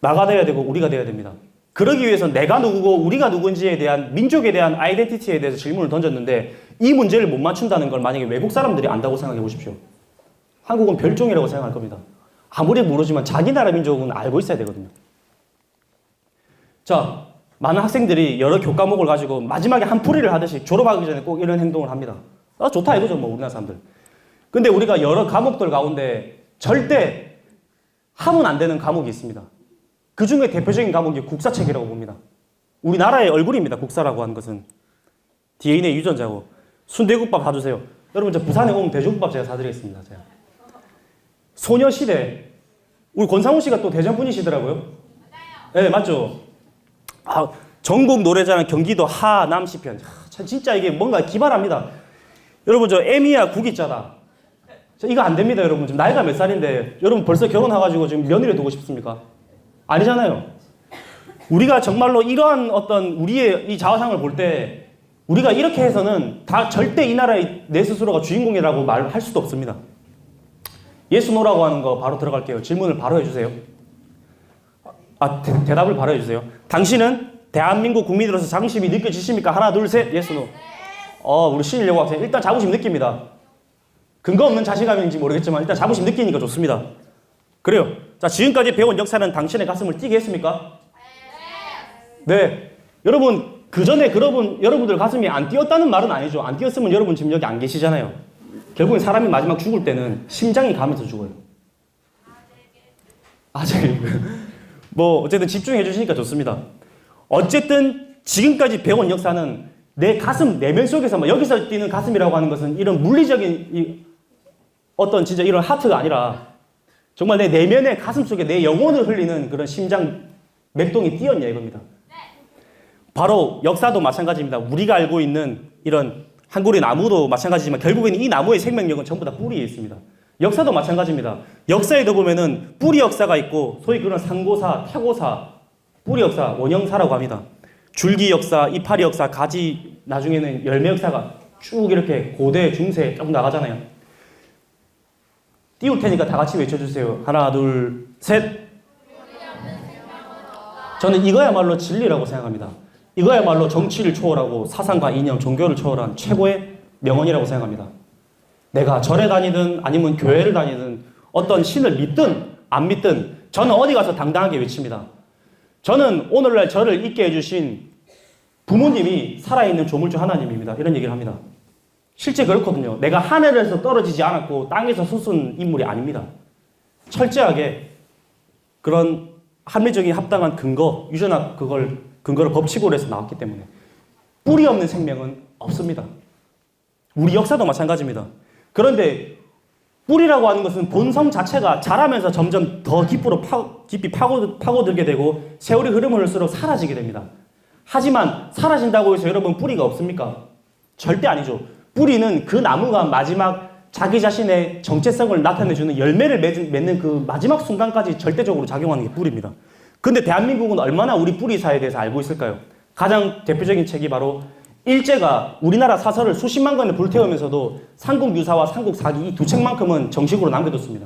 나가 돼야 되고 우리가 돼야 됩니다. 그러기 위해서 내가 누구고 우리가 누군지에 대한 민족에 대한 아이덴티티에 대해서 질문을 던졌는데 이 문제를 못 맞춘다는 걸 만약에 외국 사람들이 안다고 생각해 보십시오. 한국은 별종이라고 생각할 겁니다. 아무리 모르지만 자기 나라 민족은 알고 있어야 되거든요. 자, 많은 학생들이 여러 교과목을 가지고 마지막에 한풀이를 하듯이 졸업하기 전에 꼭 이런 행동을 합니다. 좋다 이거죠, 뭐 우리나라 사람들. 근데 우리가 여러 과목들 가운데 절대 하면 안 되는 과목이 있습니다. 그 중에 대표적인 과목이 국사책이라고 봅니다. 우리나라의 얼굴입니다. 국사라고 하는 것은. DNA의 유전자고. 순대국밥 사주세요. 여러분 저 부산에 오면 돼지국밥 제가 사드리겠습니다. 제가. 소녀시대. 우리 권상우 씨가 또 대전 분이시더라고요. 네, 맞죠? 전국 노래자랑 경기도 하남 시편. 진짜 이게 뭔가 기발합니다. 여러분 저 에미야 국이자다. 이거 안 됩니다, 여러분. 지금 나이가 몇 살인데 여러분 벌써 결혼해가지고 지금 며느리 두고 싶습니까? 아니잖아요. 우리가 정말로 이러한 어떤 우리의 이 자화상을 볼 때 우리가 이렇게 해서는 다 절대 이 나라의 내 스스로가 주인공이라고 말할 수도 없습니다. 예스노라고 하는 거 바로 들어갈게요. 질문을 바로 해주세요. 대답을 바로 해주세요. 당신은 대한민국 국민으로서 자긍심이 느껴지십니까? 하나, 둘, 셋. 예스노. 우리 신일여고 학생 일단 자부심 느낍니다. 근거 없는 자신감인지 모르겠지만 일단 자부심 느끼니까 좋습니다. 그래요. 자, 지금까지 배운 역사는 당신의 가슴을 뛰게 했습니까? 네. 여러분, 그 전에 여러분들 가슴이 안 뛰었다는 말은 아니죠. 안 뛰었으면 여러분 지금 여기 안 계시잖아요. 결국엔 사람이 마지막 죽을 때는 심장이 가면서 죽어요. 뭐, 어쨌든 집중해 주시니까 좋습니다. 어쨌든 지금까지 배운 역사는 내 가슴, 내면 속에서, 여기서 뛰는 가슴이라고 하는 것은 이런 물리적인 어떤 진짜 이런 하트가 아니라 정말 내 내면의 가슴 속에 내 영혼을 흘리는 그런 심장 맥동이 뛰었냐 이겁니다. 바로 역사도 마찬가지입니다. 우리가 알고 있는 이런 한국의 나무도 마찬가지지만 결국에는 이 나무의 생명력은 전부 다 뿌리에 있습니다. 역사도 마찬가지입니다. 역사에도 보면은 뿌리 역사가 있고 소위 그런 상고사, 타고사, 뿌리 역사, 원형사라고 합니다. 줄기 역사, 이파리 역사, 가지, 나중에는 열매 역사가 쭉 이렇게 고대, 중세 쭉 나가잖아요. 띄울 테니까 다 같이 외쳐주세요. 하나, 둘, 셋. 저는 이거야말로 진리라고 생각합니다. 이거야말로 정치를 초월하고 사상과 이념, 종교를 초월한 최고의 명언이라고 생각합니다. 내가 절에 다니든 아니면 교회를 다니든 어떤 신을 믿든 안 믿든 저는 어디 가서 당당하게 외칩니다. 저는 오늘날 저를 있게 해주신 부모님이 살아있는 조물주 하나님입니다. 이런 얘기를 합니다. 실제 그렇거든요. 내가 하늘에서 떨어지지 않았고 땅에서 솟은 인물이 아닙니다. 철저하게 그런 합리적인 합당한 근거, 유전학 근거를 법칙으로 해서 나왔기 때문에 뿌리 없는 생명은 없습니다. 우리 역사도 마찬가지입니다. 그런데 뿌리라고 하는 것은 본성 자체가 자라면서 점점 더 깊이 파고들게 되고 세월이 흐름을 흘수록 사라지게 됩니다. 하지만 사라진다고 해서 여러분 뿌리가 없습니까? 절대 아니죠. 뿌리는 그 나무가 마지막 자기 자신의 정체성을 나타내주는 열매를 맺는 그 마지막 순간까지 절대적으로 작용하는 게 뿌리입니다. 근데 대한민국은 얼마나 우리 뿌리사에 대해서 알고 있을까요? 가장 대표적인 책이 바로 일제가 우리나라 사설을 수십만 권을 불태우면서도 삼국유사와 삼국사기 이 두 책만큼은 정식으로 남겨뒀습니다.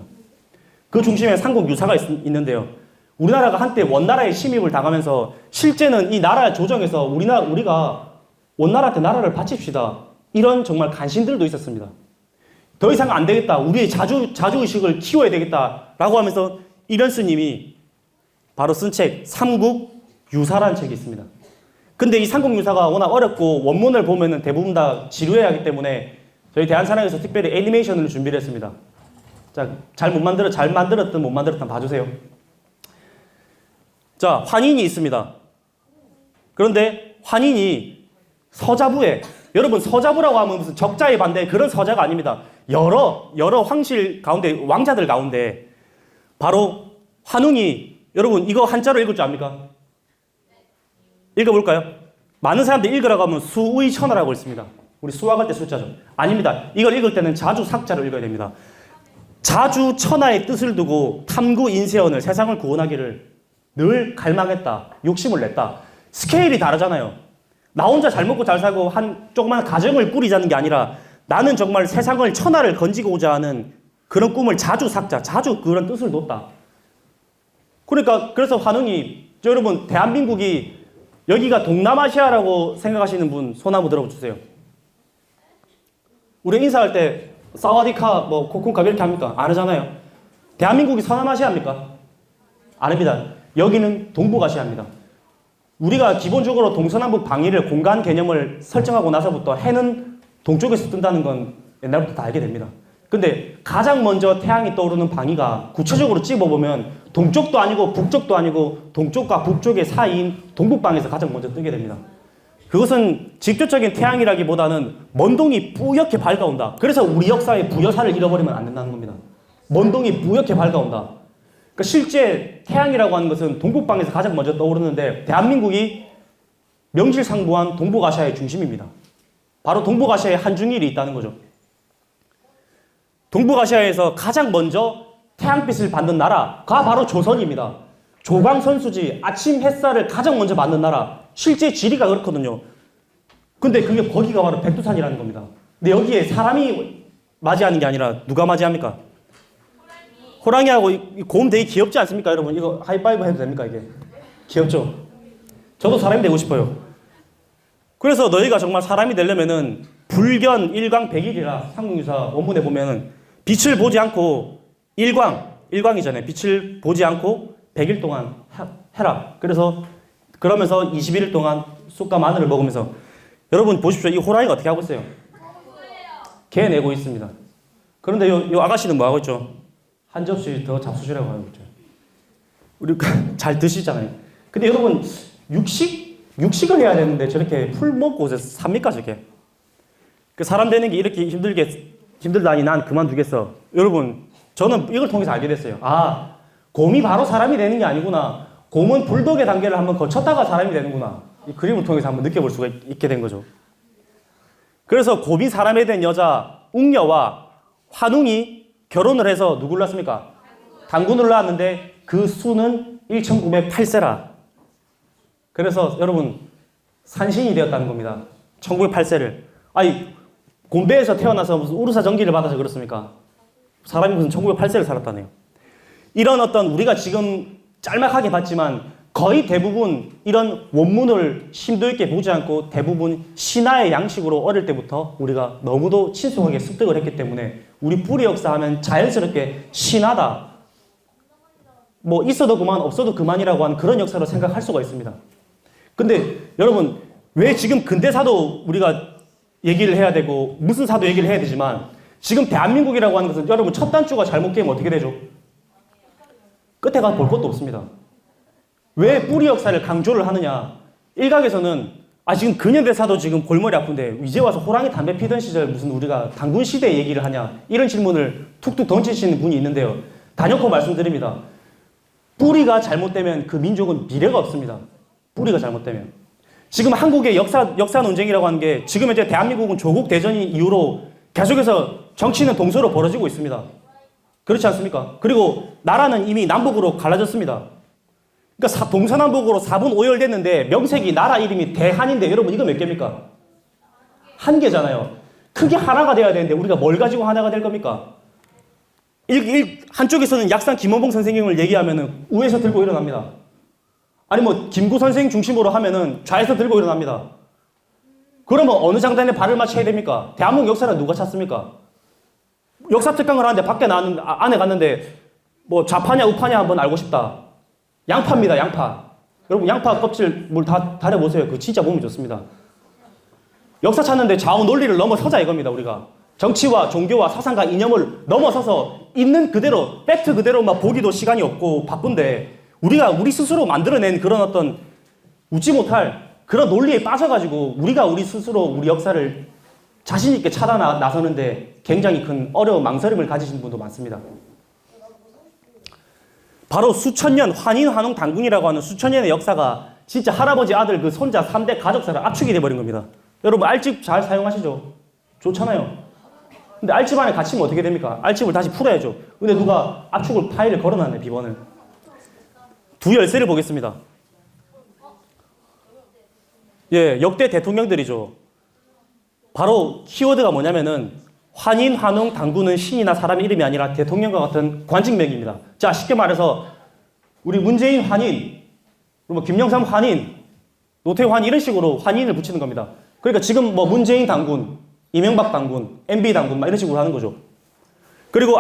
그 중심에 삼국유사가 있는데요. 우리나라가 한때 원나라의 침입을 당하면서 실제는 이 나라 조정에서 우리가 원나라한테 나라를 바칩시다. 이런 정말 간신들도 있었습니다. 더 이상 안 되겠다. 우리의 자주의식을 키워야 되겠다라고 하면서 이런 스님이 바로 쓴 책 삼국유사라는 책이 있습니다. 근데 이 삼국유사가 워낙 어렵고 원문을 보면은 대부분 다 지루해야 하기 때문에 저희 대한사랑에서 특별히 애니메이션을 준비를 했습니다. 자, 잘 만들었든 못 만들었든 봐주세요. 자, 환인이 있습니다. 그런데 환인이 서자부에, 여러분 서자부라고 하면 무슨 적자에 반대 그런 서자가 아닙니다. 여러 황실 가운데, 왕자들 가운데 바로 환웅이, 여러분 이거 한자로 읽을 줄 압니까? 읽어볼까요? 많은 사람들이 읽으라고 하면 수의천하라고 읽습니다. 우리 수학할 때 숫자죠. 아닙니다. 이걸 읽을 때는 자주삭자로 읽어야 됩니다. 자주천하의 뜻을 두고 탐구 인세언을, 세상을 구원하기를 늘 갈망했다. 욕심을 냈다. 스케일이 다르잖아요. 나 혼자 잘 먹고 잘 살고 한 조그만 가정을 꾸리자는 게 아니라 나는 정말 세상을 천하를 건지고자 하는 그런 꿈을 자주 그런 뜻을 뒀다. 그러니까 그래서 환웅이, 여러분 대한민국이 여기가 동남아시아라고 생각하시는 분 손 한번 들어주세요. 우리 인사할 때 사와디카 뭐 코쿤카 이렇게 합니까? 안 하잖아요. 대한민국이 서남아시아입니까? 아닙니다. 여기는 동북아시아입니다. 우리가 기본적으로 동서남북 방위를 공간 개념을 설정하고 나서부터 해는 동쪽에서 뜬다는 건 옛날부터 다 알게 됩니다. 근데 가장 먼저 태양이 떠오르는 방위가 구체적으로 찝어보면 동쪽도 아니고 북쪽도 아니고 동쪽과 북쪽의 사이인 동북방에서 가장 먼저 뜨게 됩니다. 그것은 직접적인 태양이라기보다는 먼동이 뿌옇게 밝아온다. 그래서 우리 역사의 부여사를 잃어버리면 안 된다는 겁니다. 먼동이 뿌옇게 밝아온다. 그러니까 실제 태양이라고 하는 것은 동북방에서 가장 먼저 떠오르는데 대한민국이 명실상부한 동북아시아의 중심입니다. 바로 동북아시아에 한중일이 있다는 거죠. 동북아시아에서 가장 먼저 태양빛을 받는 나라가 바로 조선입니다. 조광선수지, 아침 햇살을 가장 먼저 받는 나라. 실제 지리가 그렇거든요. 근데 그게 거기가 바로 백두산이라는 겁니다. 근데 여기에 사람이 맞이하는 게 아니라 누가 맞이합니까? 호랑이하고 곰 되게 귀엽지 않습니까, 여러분? 이거 하이파이브 해도 됩니까, 이게? 귀엽죠? 저도 사람이 되고 싶어요. 그래서 너희가 정말 사람이 되려면은 불견 일광백일이라 삼국유사 원문에 보면은 빛을 보지 않고 일광이잖아요. 빛을 보지 않고 100일 동안 해라. 그러면서 21일 동안 쑥과 마늘을 먹으면서, 여러분 보십시오. 이 호랑이가 어떻게 하고 있어요? 개 내고 있습니다. 그런데 요 아가씨는 뭐 하고 있죠? 한 접시 더 잡수시라고 하고 있죠. 우리 잘 드시잖아요. 근데 여러분 육식을 해야 되는데 저렇게 풀 먹고 삽니까 저게? 그 사람 되는 게 이렇게 힘들다니 난 그만두겠어. 여러분 저는 이걸 통해서 알게 됐어요. 아, 곰이 바로 사람이 되는 게 아니구나. 곰은 불독의 단계를 한번 거쳤다가 사람이 되는구나. 이 그림을 통해서 한번 느껴볼 수가 있게 된 거죠. 그래서 곰이 사람이 된 여자 웅녀와 환웅이 결혼을 해서 누굴 낳았습니까? 단군을 낳았는데 그 수는 1908세라. 그래서 여러분 산신이 되었다는 겁니다. 1908세를. 아니 곰배에서 태어나서 무슨 우르사 전기를 받아서 그렇습니까? 사람이 무슨 1908세를 살았다네요. 이런 어떤 우리가 지금 짤막하게 봤지만 거의 대부분 이런 원문을 심도 있게 보지 않고 대부분 신화의 양식으로 어릴 때부터 우리가 너무도 친숙하게 습득을 했기 때문에 우리 뿌리 역사 하면 자연스럽게 신화다. 뭐 있어도 그만 없어도 그만이라고 하는 그런 역사로 생각할 수가 있습니다. 근데 여러분 왜 지금 근대사도 우리가 얘기를 해야 되고 무슨 사도 얘기를 해야 되지만 지금 대한민국이라고 하는 것은 여러분 첫 단추가 잘못 끼면 어떻게 되죠? 끝에 가서 볼 것도 없습니다. 왜 뿌리 역사를 강조를 하느냐? 일각에서는 지금 근현대사도 지금 골머리 아픈데 이제 와서 호랑이 담배 피던 시절 무슨 우리가 단군 시대 얘기를 하냐? 이런 질문을 툭툭 던지시는 분이 있는데요. 단연코 말씀드립니다. 뿌리가 잘못되면 그 민족은 미래가 없습니다. 뿌리가 잘못되면. 지금 한국의 역사 논쟁이라고 하는 게 지금 이제 대한민국은 조국 대전 이후로 계속해서 정치는 동서로 벌어지고 있습니다. 그렇지 않습니까? 그리고 나라는 이미 남북으로 갈라졌습니다. 그러니까 동서남북으로 4분 5열 됐는데 명색이 나라 이름이 대한인데 여러분 이거 몇 개입니까? 한 개잖아요. 크게 하나가 돼야 되는데 우리가 뭘 가지고 하나가 될 겁니까? 한쪽에서는 약산 김원봉 선생님을 얘기하면은 우에서 들고 일어납니다. 아니 뭐 김구 선생 중심으로 하면은 좌에서 들고 일어납니다. 그러면 어느 장단에 발을 맞춰야 됩니까? 대한민국 역사를 누가 찾습니까? 역사 특강을 하는데 밖에 나왔는데 안에 갔는데 뭐 좌파냐 우파냐 한번 알고 싶다. 양파입니다, 양파. 여러분 양파 껍질 물 다 다려보세요. 그거 진짜 몸이 좋습니다. 역사 찾는데 좌우 논리를 넘어서자 이겁니다, 우리가. 정치와 종교와 사상과 이념을 넘어서서 있는 그대로, 팩트 그대로만 보기도 시간이 없고 바쁜데 우리가 우리 스스로 만들어낸 그런 어떤 웃지 못할 그런 논리에 빠져가지고 우리가 우리 스스로 우리 역사를 자신있게 찾아 나서는데 굉장히 큰 어려운 망설임을 가지신 분도 많습니다. 바로 수천 년, 환인환웅 당군이라고 하는 수천 년의 역사가 진짜 할아버지 아들 그 손자 3대 가족사를 압축이 돼버린 겁니다. 여러분 알집 잘 사용하시죠? 좋잖아요. 근데 알집 안에 갇히면 어떻게 됩니까? 알집을 다시 풀어야죠. 근데 누가 압축을 파일을 걸어놨네, 비번을. 두 열쇠를 보겠습니다. 예, 역대 대통령들이죠. 바로 키워드가 뭐냐면은 환인, 환웅, 당군은 신이나 사람의 이름이 아니라 대통령과 같은 관직명입니다. 자, 쉽게 말해서 우리 문재인 환인, 그리고 김영삼 환인, 노태우 환인 이런 식으로 환인을 붙이는 겁니다. 그러니까 지금 뭐 문재인 당군, 이명박 당군, MB 당군 막 이런 식으로 하는 거죠. 그리고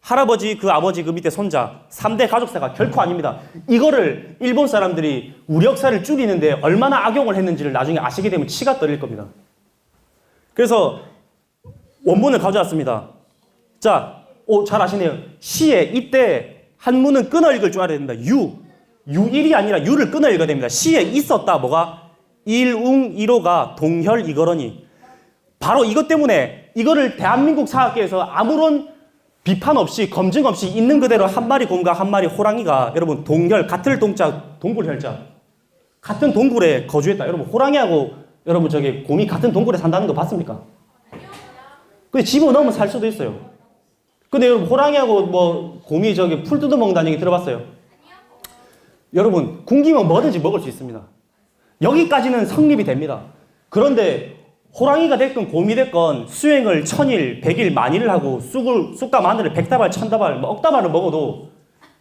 할아버지 그 아버지 그 밑에 손자 3대 가족사가 결코 아닙니다. 이거를 일본 사람들이 우리 역사를 줄이는데 얼마나 악용을 했는지를 나중에 아시게 되면 치가 떨릴 겁니다. 그래서 원본을 가져왔습니다. 자, 잘 아시네요. 시에 이때 한문은 끊어 읽을 줄 알아야 됩니다. 유일이 아니라 유를 끊어 읽어야 됩니다. 시에 있었다 뭐가 일웅 이로가 동혈 이거러니. 바로 이것 때문에 이거를 대한민국 사학계에서 아무런 비판 없이 검증 없이 있는 그대로 한 마리 곰과 한 마리 호랑이가 여러분 동혈 같을 동자 동굴혈자 같은 동굴에 거주했다. 여러분 호랑이하고 여러분 저기 곰이 같은 동굴에 산다는 거 봤습니까? 근데 집어넣으면 살 수도 있어요. 근데 여러분 호랑이하고 뭐 곰이 저기 풀 뜯어먹는다는 얘기 들어봤어요? 여러분 굶기면 뭐든지 먹을 수 있습니다. 여기까지는 성립이 됩니다. 그런데 호랑이가 됐건 곰이 됐건 수행을 1000일, 100일, 만일을 하고 쑥과 마늘을 100다발, 1000다발, 뭐 억다발을 먹어도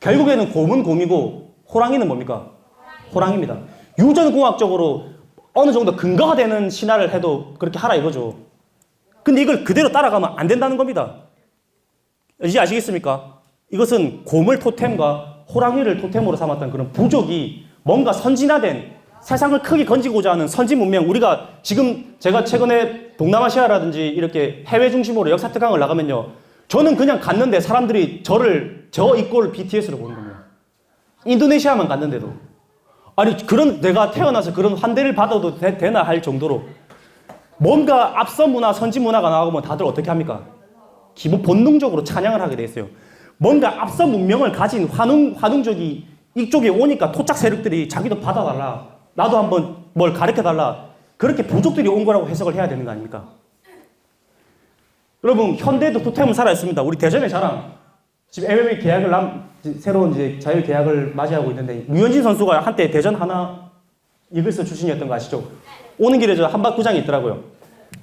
결국에는 곰은 곰이고 호랑이는 뭡니까? 호랑이입니다. 유전공학적으로 어느 정도 근거가 되는 신화를 해도 그렇게 하라 이거죠. 근데 이걸 그대로 따라가면 안 된다는 겁니다. 이제 아시겠습니까? 이것은 곰을 토템과 호랑이를 토템으로 삼았던 그런 부족이 뭔가 선진화된 세상을 크게 건지고자 하는 선진 문명, 우리가 지금 제가 최근에 동남아시아라든지 이렇게 해외 중심으로 역사 특강을 나가면요. 저는 그냥 갔는데 사람들이 저 이꼴 BTS로 보는 겁니다. 인도네시아만 갔는데도. 아니, 내가 태어나서 그런 환대를 받아도 되나 할 정도로 뭔가 앞선 문화, 선진 문화가 나오면 다들 어떻게 합니까? 기본 본능적으로 찬양을 하게 돼 있어요. 뭔가 앞선 문명을 가진 환웅족이 이쪽에 오니까 토착 세력들이 자기도 받아달라. 나도 한번 뭘 가르쳐달라. 그렇게 부족들이 온 거라고 해석을 해야 되는 거 아닙니까? 여러분, 현대도 토템은 살아있습니다. 우리 대전의 자랑. 지금 MMA 새로운 이제 자율 계약을 맞이하고 있는데, 류현진 선수가 한때 대전 하나 이글스 출신이었던 거 아시죠? 오는 길에 저 한박구장이 있더라고요.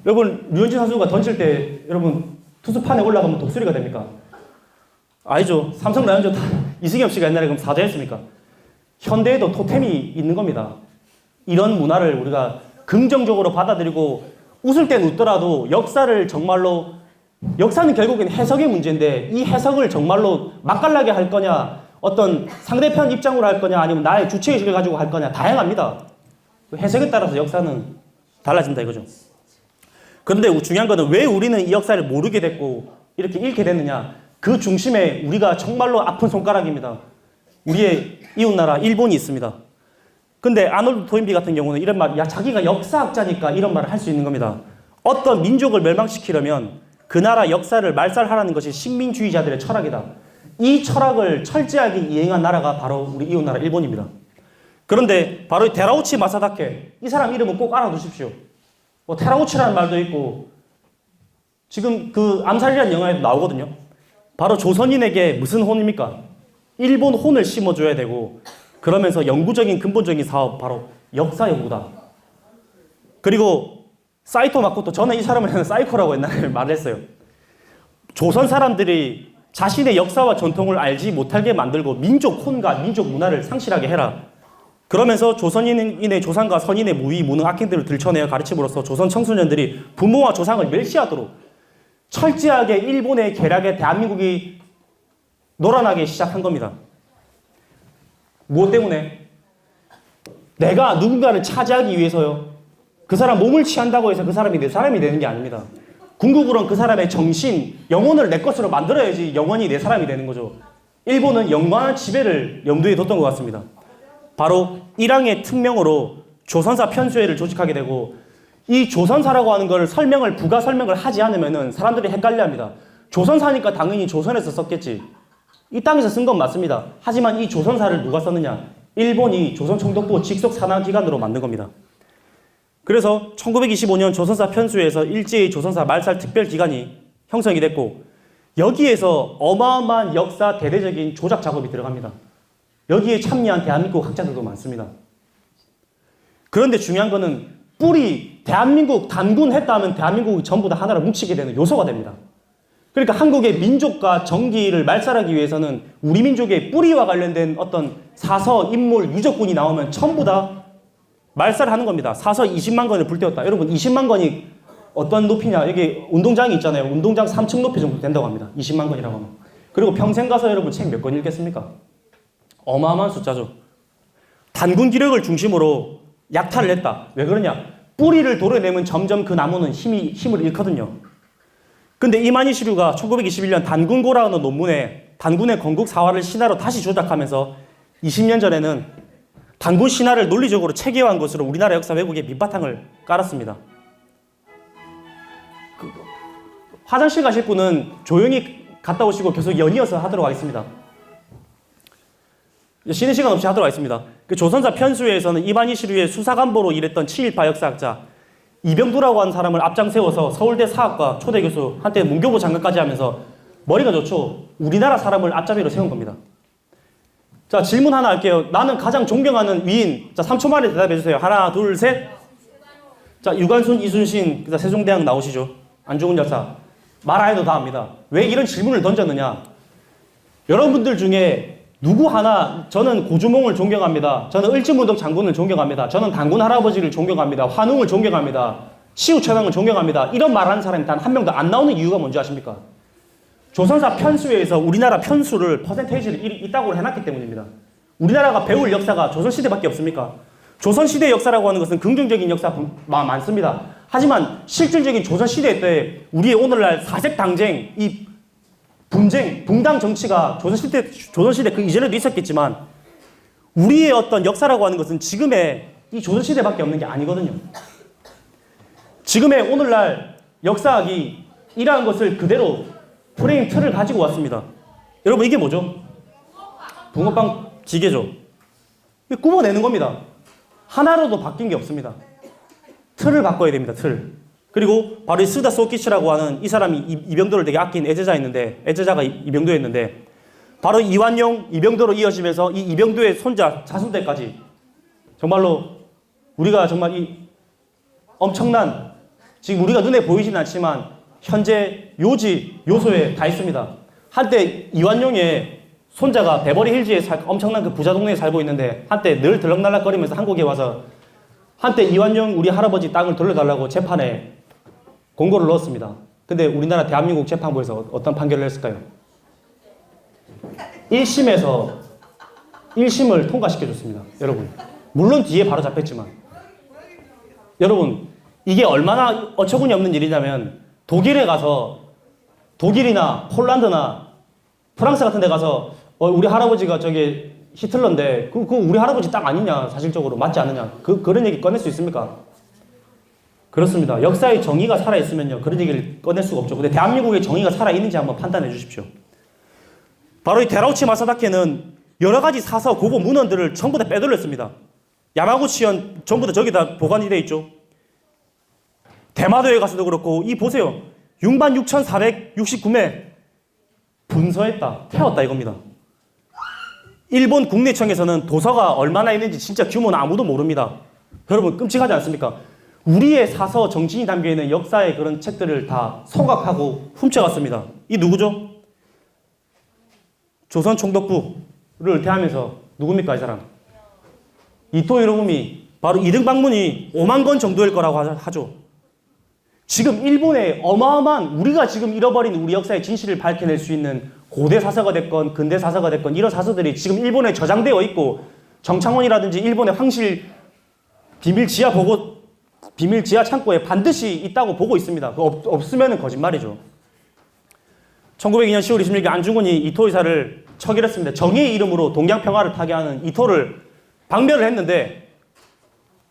여러분, 류현진 선수가 던질 때, 여러분, 투수판에 올라가면 독수리가 됩니까? 아니죠. 삼성 라이온즈 이승엽 씨가 옛날에 그럼 사죄했습니까? 현대에도 토템이 있는 겁니다. 이런 문화를 우리가 긍정적으로 받아들이고 웃을 땐 웃더라도 역사는 결국엔 해석의 문제인데 이 해석을 정말로 맛깔나게 할 거냐, 어떤 상대편 입장으로 할 거냐, 아니면 나의 주체의식을 가지고 할 거냐, 다양합니다. 해석에 따라서 역사는 달라진다 이거죠. 그런데 중요한 거는 왜 우리는 이 역사를 모르게 됐고 이렇게 잃게 됐느냐, 그 중심에 우리가 정말로 아픈 손가락입니다. 우리의 이웃나라 일본이 있습니다. 근데 아놀드 토인비 같은 경우는 이런 말, 자기가 역사학자니까 이런 말을 할 수 있는 겁니다. 어떤 민족을 멸망시키려면 그 나라 역사를 말살하라는 것이 식민주의자들의 철학이다. 이 철학을 철저하게 이행한 나라가 바로 우리 이웃나라 일본입니다. 그런데 바로 데라우치 마사다케, 이 사람 이름은 꼭 알아두십시오. 뭐 테라우치라는 말도 있고 지금 그 암살이라는 영화에도 나오거든요. 바로 조선인에게 무슨 혼입니까? 일본 혼을 심어줘야 되고 그러면서 영구적인 근본적인 사업 바로 역사 연구다. 그리고 사이토 마코토, 저는 이 사람을 사이코라고 옛날에 말을 했어요. 조선 사람들이 자신의 역사와 전통을 알지 못하게 만들고 민족 혼과 민족 문화를 상실하게 해라. 그러면서 조선인의 조상과 선인의 무위, 무능, 악행들을 들춰내어 가르침으로써 조선 청소년들이 부모와 조상을 멸시하도록 철저하게 일본의 계략에 대한민국이 놀아나기 시작한 겁니다. 무엇 때문에? 내가 누군가를 차지하기 위해서요. 그 사람 몸을 취한다고 해서 그 사람이 내 사람이 되는 게 아닙니다. 궁극으로는 그 사람의 정신, 영혼을 내 것으로 만들어야지 영혼이 내 사람이 되는 거죠. 일본은 영원한 지배를 염두에 뒀던 것 같습니다. 바로 일왕의 특명으로 조선사 편수회를 조직하게 되고 이 조선사라고 하는 걸 부가 설명을 하지 않으면은 사람들이 헷갈려합니다. 조선사니까 당연히 조선에서 썼겠지. 이 땅에서 쓴 건 맞습니다. 하지만 이 조선사를 누가 썼느냐? 일본이 조선총독부 직속 산하기관으로 만든 겁니다. 그래서 1925년 조선사 편수회에서 일제의 조선사 말살 특별기관이 형성이 됐고 여기에서 어마어마한 역사 대대적인 조작 작업이 들어갑니다. 여기에 참여한 대한민국 학자들도 많습니다. 그런데 중요한 거는 대한민국 단군 했다 하면 대한민국이 전부 다 하나로 뭉치게 되는 요소가 됩니다. 그러니까 한국의 민족과 정기를 말살하기 위해서는 우리 민족의 뿌리와 관련된 어떤 사서, 인물, 유적군이 나오면 전부 다 말살하는 겁니다. 사서 20만 건을 불태웠다. 여러분 20만 건이 어떤 높이냐? 여기 운동장이 있잖아요. 운동장 3층 높이 정도 된다고 합니다. 20만 건이라고 하면. 그리고 평생 가서 여러분 책 몇 권 읽겠습니까? 어마어마한 숫자죠. 단군 기력을 중심으로 약탈을 했다. 왜 그러냐? 뿌리를 도려내면 점점 그 나무는 힘을 잃거든요. 근데 이만희 시류가 1921년 단군고라는 논문에 단군의 건국 사화를 신화로 다시 조작하면서 20년 전에는 단군 신화를 논리적으로 체계화한 것으로 우리나라 역사 왜곡의 밑바탕을 깔았습니다. 화장실 가실 분은 조용히 갔다 오시고 계속 연이어서 하도록 하겠습니다. 쉬는 시간 없이 하도록 하겠습니다. 그 조선사 편수회에서는 이만희 시류의 수사관보로 일했던 친일파 역사학자 이병두라고 하는 사람을 앞장 세워서 서울대 사학과 초대 교수, 한때 문교부 장관까지 하면서 머리가 좋죠. 우리나라 사람을 앞잡이로 세운 겁니다. 자, 질문 하나 할게요. 나는 가장 존경하는 위인. 자, 3초 만에 대답해 주세요. 하나, 둘, 셋. 자, 유관순, 이순신, 그다음 세종대왕 나오시죠. 안중근 열사. 말 안 해도 다 압니다. 왜 이런 질문을 던졌느냐? 여러분들 중에 누구 하나, 저는 고주몽을 존경합니다. 저는 을지문덕 장군을 존경합니다. 저는 단군 할아버지를 존경합니다. 환웅을 존경합니다. 시우천왕을 존경합니다. 이런 말하는 사람이 단 한 명도 안 나오는 이유가 뭔지 아십니까? 조선사 편수회에서 우리나라 편수를 퍼센테이지를 이따구로 해놨기 때문입니다. 우리나라가 배울 역사가 조선시대밖에 없습니까? 조선시대 역사라고 하는 것은 긍정적인 역사 많습니다. 하지만 실질적인 조선시대 때 우리의 오늘날 사색당쟁, 이 분쟁, 붕당 정치가 조선시대 그 이전에도 있었겠지만 우리의 어떤 역사라고 하는 것은 지금의 이 조선시대밖에 없는 게 아니거든요. 지금의 오늘날 역사학이 이러한 것을 그대로 프레임 틀을 가지고 왔습니다. 여러분 이게 뭐죠? 붕어빵 지게죠. 이게 꾸며내는 겁니다. 하나로도 바뀐 게 없습니다. 틀을 바꿔야 됩니다. 틀. 그리고 바로 이 스다 소키치라고 하는 이 사람이 이병도를 되게 아낀 애제자였는데 애제자가 이병도였는데 바로 이완용, 이병도로 이어지면서 이 이병도의 손자 자손들까지 정말로 우리가 정말 이 엄청난 지금 우리가 눈에 보이진 않지만 현재 요지, 요소에 다 있습니다. 한때 이완용의 손자가 베버리 힐즈에 엄청난 그 부자 동네에 살고 있는데 한때 늘 들락날락거리면서 한국에 와서 한때 이완용 우리 할아버지 땅을 돌려달라고 재판에 공고를 넣었습니다. 근데 우리나라 대한민국 재판부에서 어떤 판결을 했을까요? 1심을 통과시켜줬습니다. 여러분. 물론 뒤에 바로 잡혔지만. 여러분, 이게 얼마나 어처구니 없는 일이냐면 독일에 가서 독일이나 폴란드나 프랑스 같은 데 가서 우리 할아버지가 저기 히틀러인데 그 우리 할아버지 땅 아니냐 사실적으로 맞지 않느냐 그런 얘기 꺼낼 수 있습니까? 그렇습니다. 역사의 정의가 살아있으면요 그런 얘기를 꺼낼 수가 없죠. 근데 대한민국의 정의가 살아있는지 한번 판단해 주십시오. 바로 이 데라우치 마사다케는 여러 가지 사서 고고 문헌들을 전부 다 빼돌렸습니다. 야마구치현 전부 다 저기다 보관이 돼 있죠. 대마도에 가서도 그렇고 이 보세요. 66,469매 분서했다. 태웠다 이겁니다. 일본 국내청에서는 도서가 얼마나 있는지 진짜 규모는 아무도 모릅니다. 여러분 끔찍하지 않습니까? 우리의 사서 정신이 담겨있는 역사의 그런 책들을 다 소각하고 훔쳐갔습니다. 이 누구죠? 조선 총독부를 대하면서 누굽니까 이 사람? 이토 히로부미. 바로 이등 방문이 5만 권 정도일 거라고 하죠. 지금 일본의 어마어마한 우리가 지금 잃어버린 우리 역사의 진실을 밝혀낼 수 있는 고대 사서가 됐건 근대 사서가 됐건 이런 사서들이 지금 일본에 저장되어 있고 정창원이라든지 일본의 황실 비밀 지하 창고에 반드시 있다고 보고 있습니다. 없으면 거짓말이죠. 1902년 10월 26일 안중근이 이토 의사를 처결했습니다. 정의의 이름으로 동양평화를 타개하는 이토를 방면을 했는데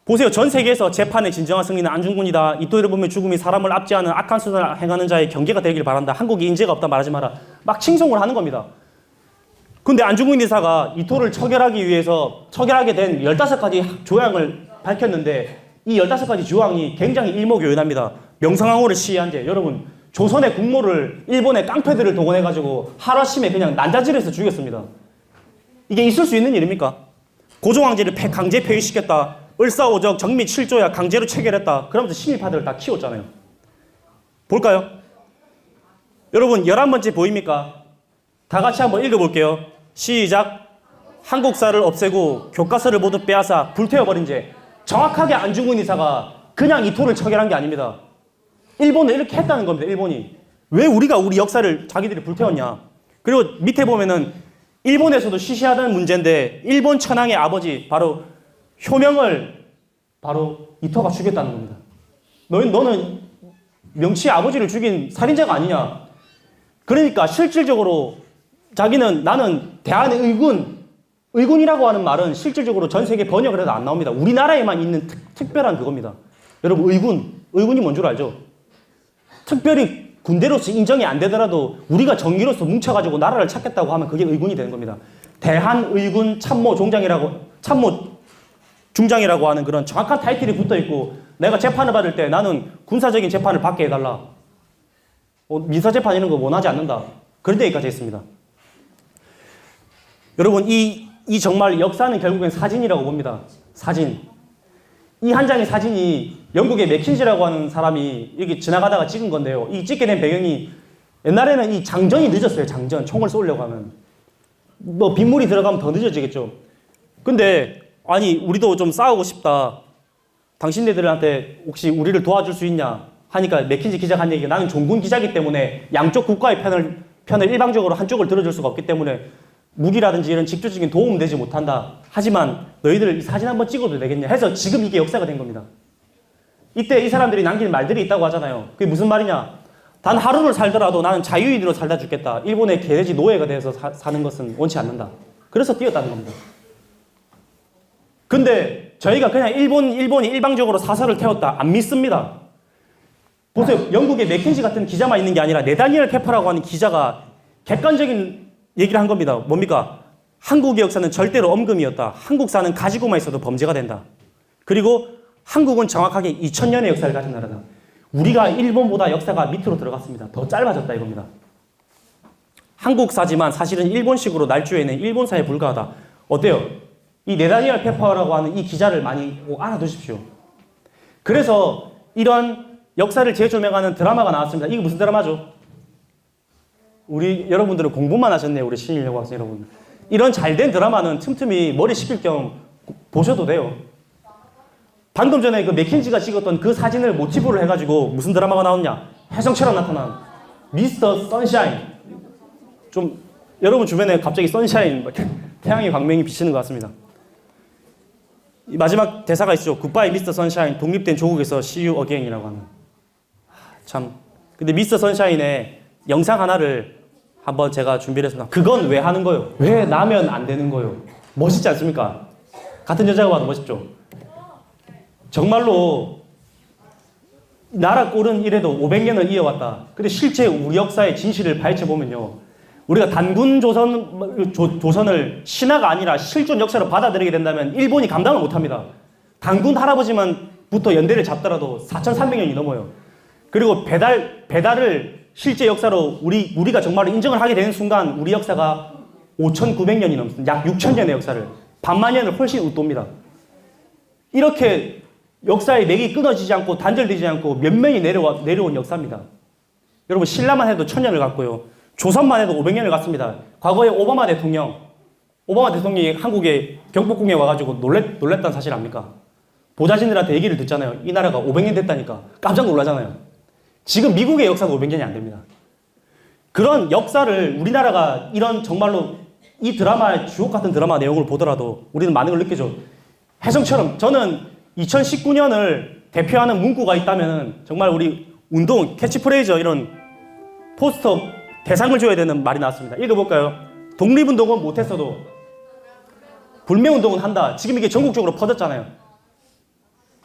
보세요. 전 세계에서 재판의 진정한 승리는 안중근이다. 이토 히로부미의 죽음이 사람을 압제하는 악한 수단을 행하는 자의 경계가 되길 바란다. 한국이 인재가 없다 말하지 마라. 막 칭송을 하는 겁니다. 근데 안중근 의사가 이토를 처결하게 된 15가지 조항을 밝혔는데 이 15가지 조항이 굉장히 일목요연합니다. 명성황후를 시해한 죄. 여러분 조선의 국모를 일본의 깡패들을 동원해가지고 하루아침에 그냥 난자질해서 죽였습니다. 이게 있을 수 있는 일입니까? 고종황제를 강제 폐위시켰다. 을사오적 정미 7조야 강제로 체결했다. 그러면서 신일파들을 다 키웠잖아요. 볼까요? 여러분 11번째 보입니까? 다 같이 한번 읽어볼게요. 시작. 한국사를 없애고 교과서를 모두 빼앗아 불태워버린 죄. 정확하게 안중근 의사가 그냥 이토를 처결한 게 아닙니다. 일본은 이렇게 했다는 겁니다. 일본이. 왜 우리가 우리 역사를 자기들이 불태웠냐. 그리고 밑에 보면은 일본에서도 시시하다는 문제인데 일본 천황의 아버지 바로 효명을 바로 이토가 죽였다는 겁니다. 너는 명치의 아버지를 죽인 살인자가 아니냐. 그러니까 실질적으로 자기는 나는 대한의 의군이라고 하는 말은 실질적으로 전 세계 번역을 해도 안 나옵니다. 우리나라에만 있는 특별한 그겁니다. 여러분 의군이 뭔 줄 알죠? 특별히 군대로서 인정이 안 되더라도 우리가 정의로서 뭉쳐가지고 나라를 찾겠다고 하면 그게 의군이 되는 겁니다. 대한의군 참모 중장이라고 하는 그런 정확한 타이틀이 붙어 있고 내가 재판을 받을 때 나는 군사적인 재판을 받게 해달라. 민사재판 이런 거 원하지 않는다. 그런 데까지 했습니다. 여러분 이 정말 역사는 결국엔 사진이라고 봅니다. 사진. 이 한 장의 사진이 영국의 맥킨지라고 하는 사람이 여기 지나가다가 찍은 건데요. 이 찍게 된 배경이 옛날에는 이 장전이 늦었어요. 장전. 총을 쏘려고 하면. 뭐 빗물이 들어가면 더 늦어지겠죠. 근데 아니 우리도 좀 싸우고 싶다. 당신네들한테 혹시 우리를 도와줄 수 있냐 하니까 맥킨지 기자가 한 얘기가 나는 종군 기자이기 때문에 양쪽 국가의 편을 일방적으로 한쪽을 들어줄 수가 없기 때문에 무기라든지 이런 직접적인 도움 되지 못한다. 하지만 너희들 이 사진 한번 찍어도 되겠냐 해서 지금 이게 역사가 된 겁니다. 이때 이 사람들이 남긴 말들이 있다고 하잖아요. 그게 무슨 말이냐. 단 하루를 살더라도 나는 자유인으로 살다 죽겠다. 일본의 개돼지 노예가 돼서 사는 것은 원치 않는다. 그래서 뛰었다는 겁니다. 근데 저희가 그냥 일본이 일방적으로 사설을 태웠다. 안 믿습니다. 보세요. 영국의 맥킨지 같은 기자만 있는 게 아니라 네다니엘 페퍼라고 하는 기자가 객관적인 얘기를 한 겁니다. 뭡니까? 한국의 역사는 절대로 엄금이었다. 한국사는 가지고만 있어도 범죄가 된다. 그리고 한국은 정확하게 2000년의 역사를 가진 나라다. 우리가 일본보다 역사가 밑으로 들어갔습니다. 더 짧아졌다 이겁니다. 한국사지만 사실은 일본식으로 날조해낸 일본사에 불과하다. 어때요? 이 네다니엘 페퍼라고 하는 이 기자를 많이 알아두십시오. 그래서 이런 역사를 재조명하는 드라마가 나왔습니다. 이게 무슨 드라마죠? 우리 여러분들은 공부만 하셨네요. 우리 신일여고 학생 여러분. 이런 잘된 드라마는 틈틈이 머리 식힐 겸 보셔도 돼요. 방금 전에 그 맥킨지가 찍었던 그 사진을 모티브로 해가지고 무슨 드라마가 나왔냐? 혜성처럼 나타난 미스터 선샤인. 좀 여러분 주변에 갑자기 선샤인 태양의 광명이 비치는 것 같습니다. 이 마지막 대사가 있죠. 굿바이 미스터 선샤인. 독립된 조국에서 See you again이라고 하는. 참. 근데 미스터 선샤인의 영상 하나를 한번 제가 준비를 했습니다. 그건 왜 하는 거요? 왜 나면 안 되는 거요? 멋있지 않습니까? 같은 여자가 봐도 멋있죠? 정말로 나라 꼴은 이래도 500년을 이어왔다. 근데 실제 우리 역사의 진실을 파헤쳐보면요. 우리가 단군 조선을 신화가 아니라 실존 역사로 받아들이게 된다면 일본이 감당을 못합니다. 단군 할아버지만부터 연대를 잡더라도 4,300년이 넘어요. 그리고 배달을 실제 역사로 우리가 정말로 인정을 하게 되는 순간 우리 역사가 5,900년이 넘습니다. 약 6,000년의 역사를, 반만년을 훨씬 웃돕니다. 이렇게 역사의 맥이 끊어지지 않고 단절되지 않고 면면이 내려온 역사입니다. 여러분, 신라만 해도 1000년을 갔고요. 조선만 해도 500년을 갔습니다. 과거에 오바마 대통령이 한국에 경복궁에 와가지고 놀랬다는 사실 압니까? 보좌진들한테 얘기를 듣잖아요. 이 나라가 500년 됐다니까. 깜짝 놀라잖아요. 지금 미국의 역사도 500년이 안 됩니다. 그런 역사를 우리나라가 이런 정말로 이 드라마, 주옥 같은 드라마 내용을 보더라도 우리는 많은 걸 느끼죠. 혜성처럼 저는 2019년을 대표하는 문구가 있다면 정말 우리 운동, 캐치프레이즈 이런 포스터 대상을 줘야 되는 말이 나왔습니다. 읽어볼까요? 독립운동은 못했어도 불매운동은 한다. 지금 이게 전국적으로 퍼졌잖아요.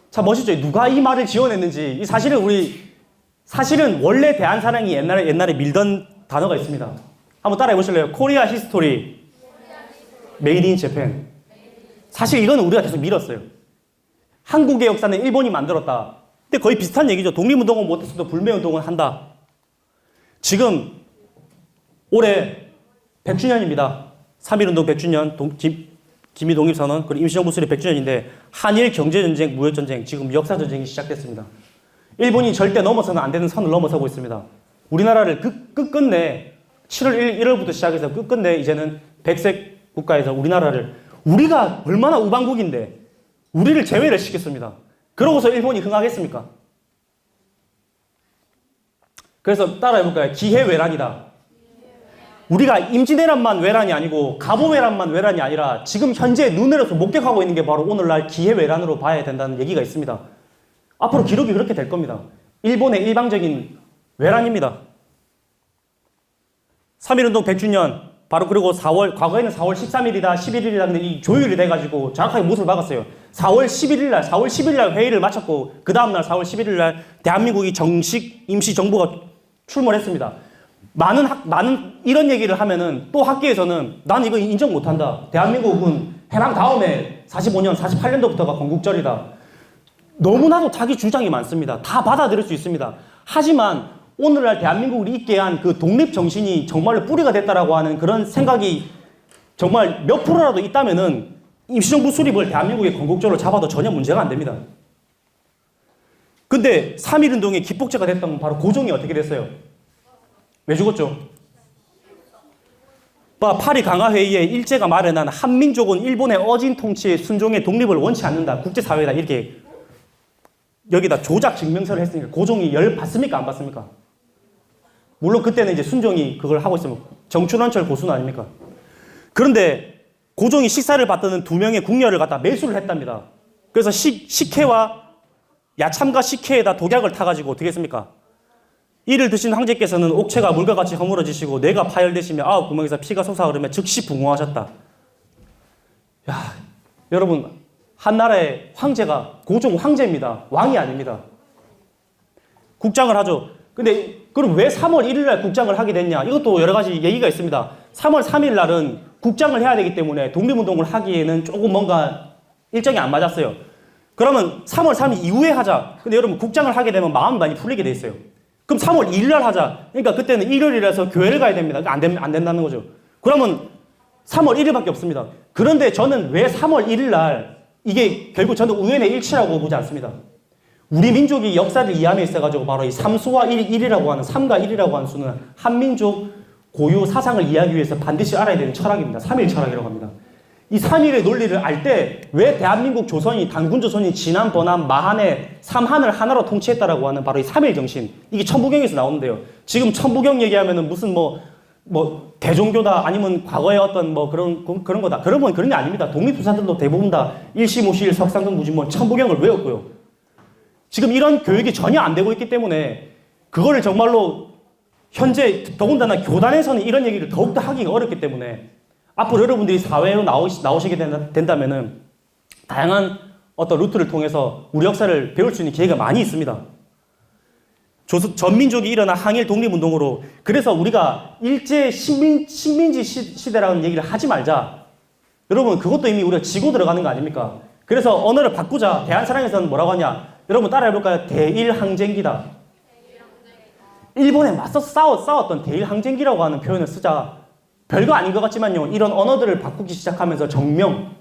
참 멋있죠? 누가 이 말을 지어냈는지. 이 사실은 원래 대한사랑이 옛날에 밀던 단어가 있습니다. 한번 따라해 보실래요? 코리아 히스토리 메이드 인 재팬. 사실 이거는 우리가 계속 밀었어요. 한국의 역사는 일본이 만들었다. 근데 거의 비슷한 얘기죠. 독립운동은 못했어도 불매운동은 한다. 지금 올해 100주년입니다. 3.1운동 100주년, 김일 독립선언, 그리고 임시정부 수립 100주년인데 한일 경제전쟁, 무역전쟁, 지금 역사전쟁이 시작됐습니다. 일본이 절대 넘어서는 안 되는 선을 넘어서고 있습니다. 우리나라를 끝끝내 7월 1일부터 시작해서 끝끝내 이제는 백색 국가에서 우리가 얼마나 우방국인데 우리를 제외를 시켰습니다. 그러고서 일본이 흥하겠습니까? 그래서 따라해볼까요? 기해외란이다. 우리가 임진왜란만 외란이 아니고 갑오외란만 외란이 아니라 지금 현재 눈으로서 목격하고 있는 게 바로 오늘날 기해외란으로 봐야 된다는 얘기가 있습니다. 앞으로 기록이 그렇게 될 겁니다. 일본의 일방적인 외란입니다. 3.1운동 100주년, 바로 그리고 과거에는 4월 13일이다, 11일이다, 근데 이 조율이 돼가지고 정확하게 못을 박았어요. 4월 10일날 회의를 마쳤고, 그 다음날 4월 11일날 대한민국이 정식 임시정부가 출몰했습니다. 많은 이런 얘기를 하면은 또 학계에서는 난 이거 인정 못한다. 대한민국은 해방 다음에 45년, 48년도부터가 건국절이다. 너무나도 자기 주장이 많습니다. 다 받아들일 수 있습니다. 하지만 오늘날 대한민국을 있게 한 그 독립 정신이 정말로 뿌리가 됐다라고 하는 그런 생각이 정말 몇 프로라도 있다면은 임시정부 수립을 대한민국의 건국절로 잡아도 전혀 문제가 안 됩니다. 근데 3.1운동의 기폭제가 됐던 건 바로 고종이 어떻게 됐어요? 왜 죽었죠? 파리 강화회의에 일제가 마련한 한민족은 일본의 어진 통치에 순종해 독립을 원치 않는다. 국제사회다. 이렇게 여기다 조작 증명서를 했으니까 고종이 열 받습니까? 안 받습니까? 물론 그때는 이제 순종이 그걸 하고 있으면 정춘원철 고수는 아닙니까? 그런데 고종이 식사를 받던 두 명의 궁녀를 갖다 매수를 했답니다. 그래서 식혜와 야참과 식혜에다 독약을 타가지고 어떻게 했습니까? 이를 드신 황제께서는 옥체가 물과 같이 허물어지시고 뇌가 파열되시며 9구멍에서 피가 솟아오르며 즉시 붕어하셨다. 야, 여러분, 한나라의 황제가 고종 황제입니다. 왕이 아닙니다. 국장을 하죠. 근데 그럼 왜 3월 1일 날 국장을 하게 됐냐? 이것도 여러 가지 얘기가 있습니다. 3월 3일 날은 국장을 해야 되기 때문에 독립운동을 하기에는 조금 뭔가 일정이 안 맞았어요. 그러면 3월 3일 이후에 하자. 근데 여러분, 국장을 하게 되면 마음이 많이 풀리게 돼 있어요. 그럼 3월 2일 날 하자. 그러니까 그때는 일요일이라서 교회를 가야 됩니다. 안 된다는 거죠. 그러면 3월 1일밖에 없습니다. 그런데 저는 왜 3월 1일 날 이게 결국 저는 우연의 일치라고 보지 않습니다. 우리 민족이 역사를 이해함에 있어가지고 바로 이 3수와 1이라고 하는 3과 1이라고 하는 수는 한민족 고유 사상을 이해하기 위해서 반드시 알아야 되는 철학입니다. 3일 철학이라고 합니다. 이 3일의 논리를 알 때 왜 대한민국 조선이 단군조선이 진한 번한 마한의 3한을 하나로 통치했다라고 하는 바로 이 3일 정신, 이게 천부경에서 나오는데요. 지금 천부경 얘기하면은 무슨 대종교다 아니면 과거의 어떤 그런 거다. 그러면 그런 게 아닙니다. 독립투사들도 대부분 다 일시무실 석상동 무진문 천부경을 외웠고요. 지금 이런 교육이 전혀 안 되고 있기 때문에 그거를 정말로 현재 더군다나 교단에서는 이런 얘기를 더욱더 하기가 어렵기 때문에 앞으로 여러분들이 사회로 나오시게 된다면은 다양한 어떤 루트를 통해서 우리 역사를 배울 수 있는 기회가 많이 있습니다. 전민족이 일어난 항일 독립운동으로, 그래서 우리가 일제 식민지 시대라는 얘기를 하지 말자. 여러분, 그것도 이미 우리가 지고 들어가는 거 아닙니까? 그래서 언어를 바꾸자. 대한사랑에서는 뭐라고 하냐? 여러분 따라해볼까요? 대일항쟁기다. 일본에 맞서 싸웠던 대일항쟁기라고 하는 표현을 쓰자. 별거 아닌 것 같지만요. 이런 언어들을 바꾸기 시작하면서 정명,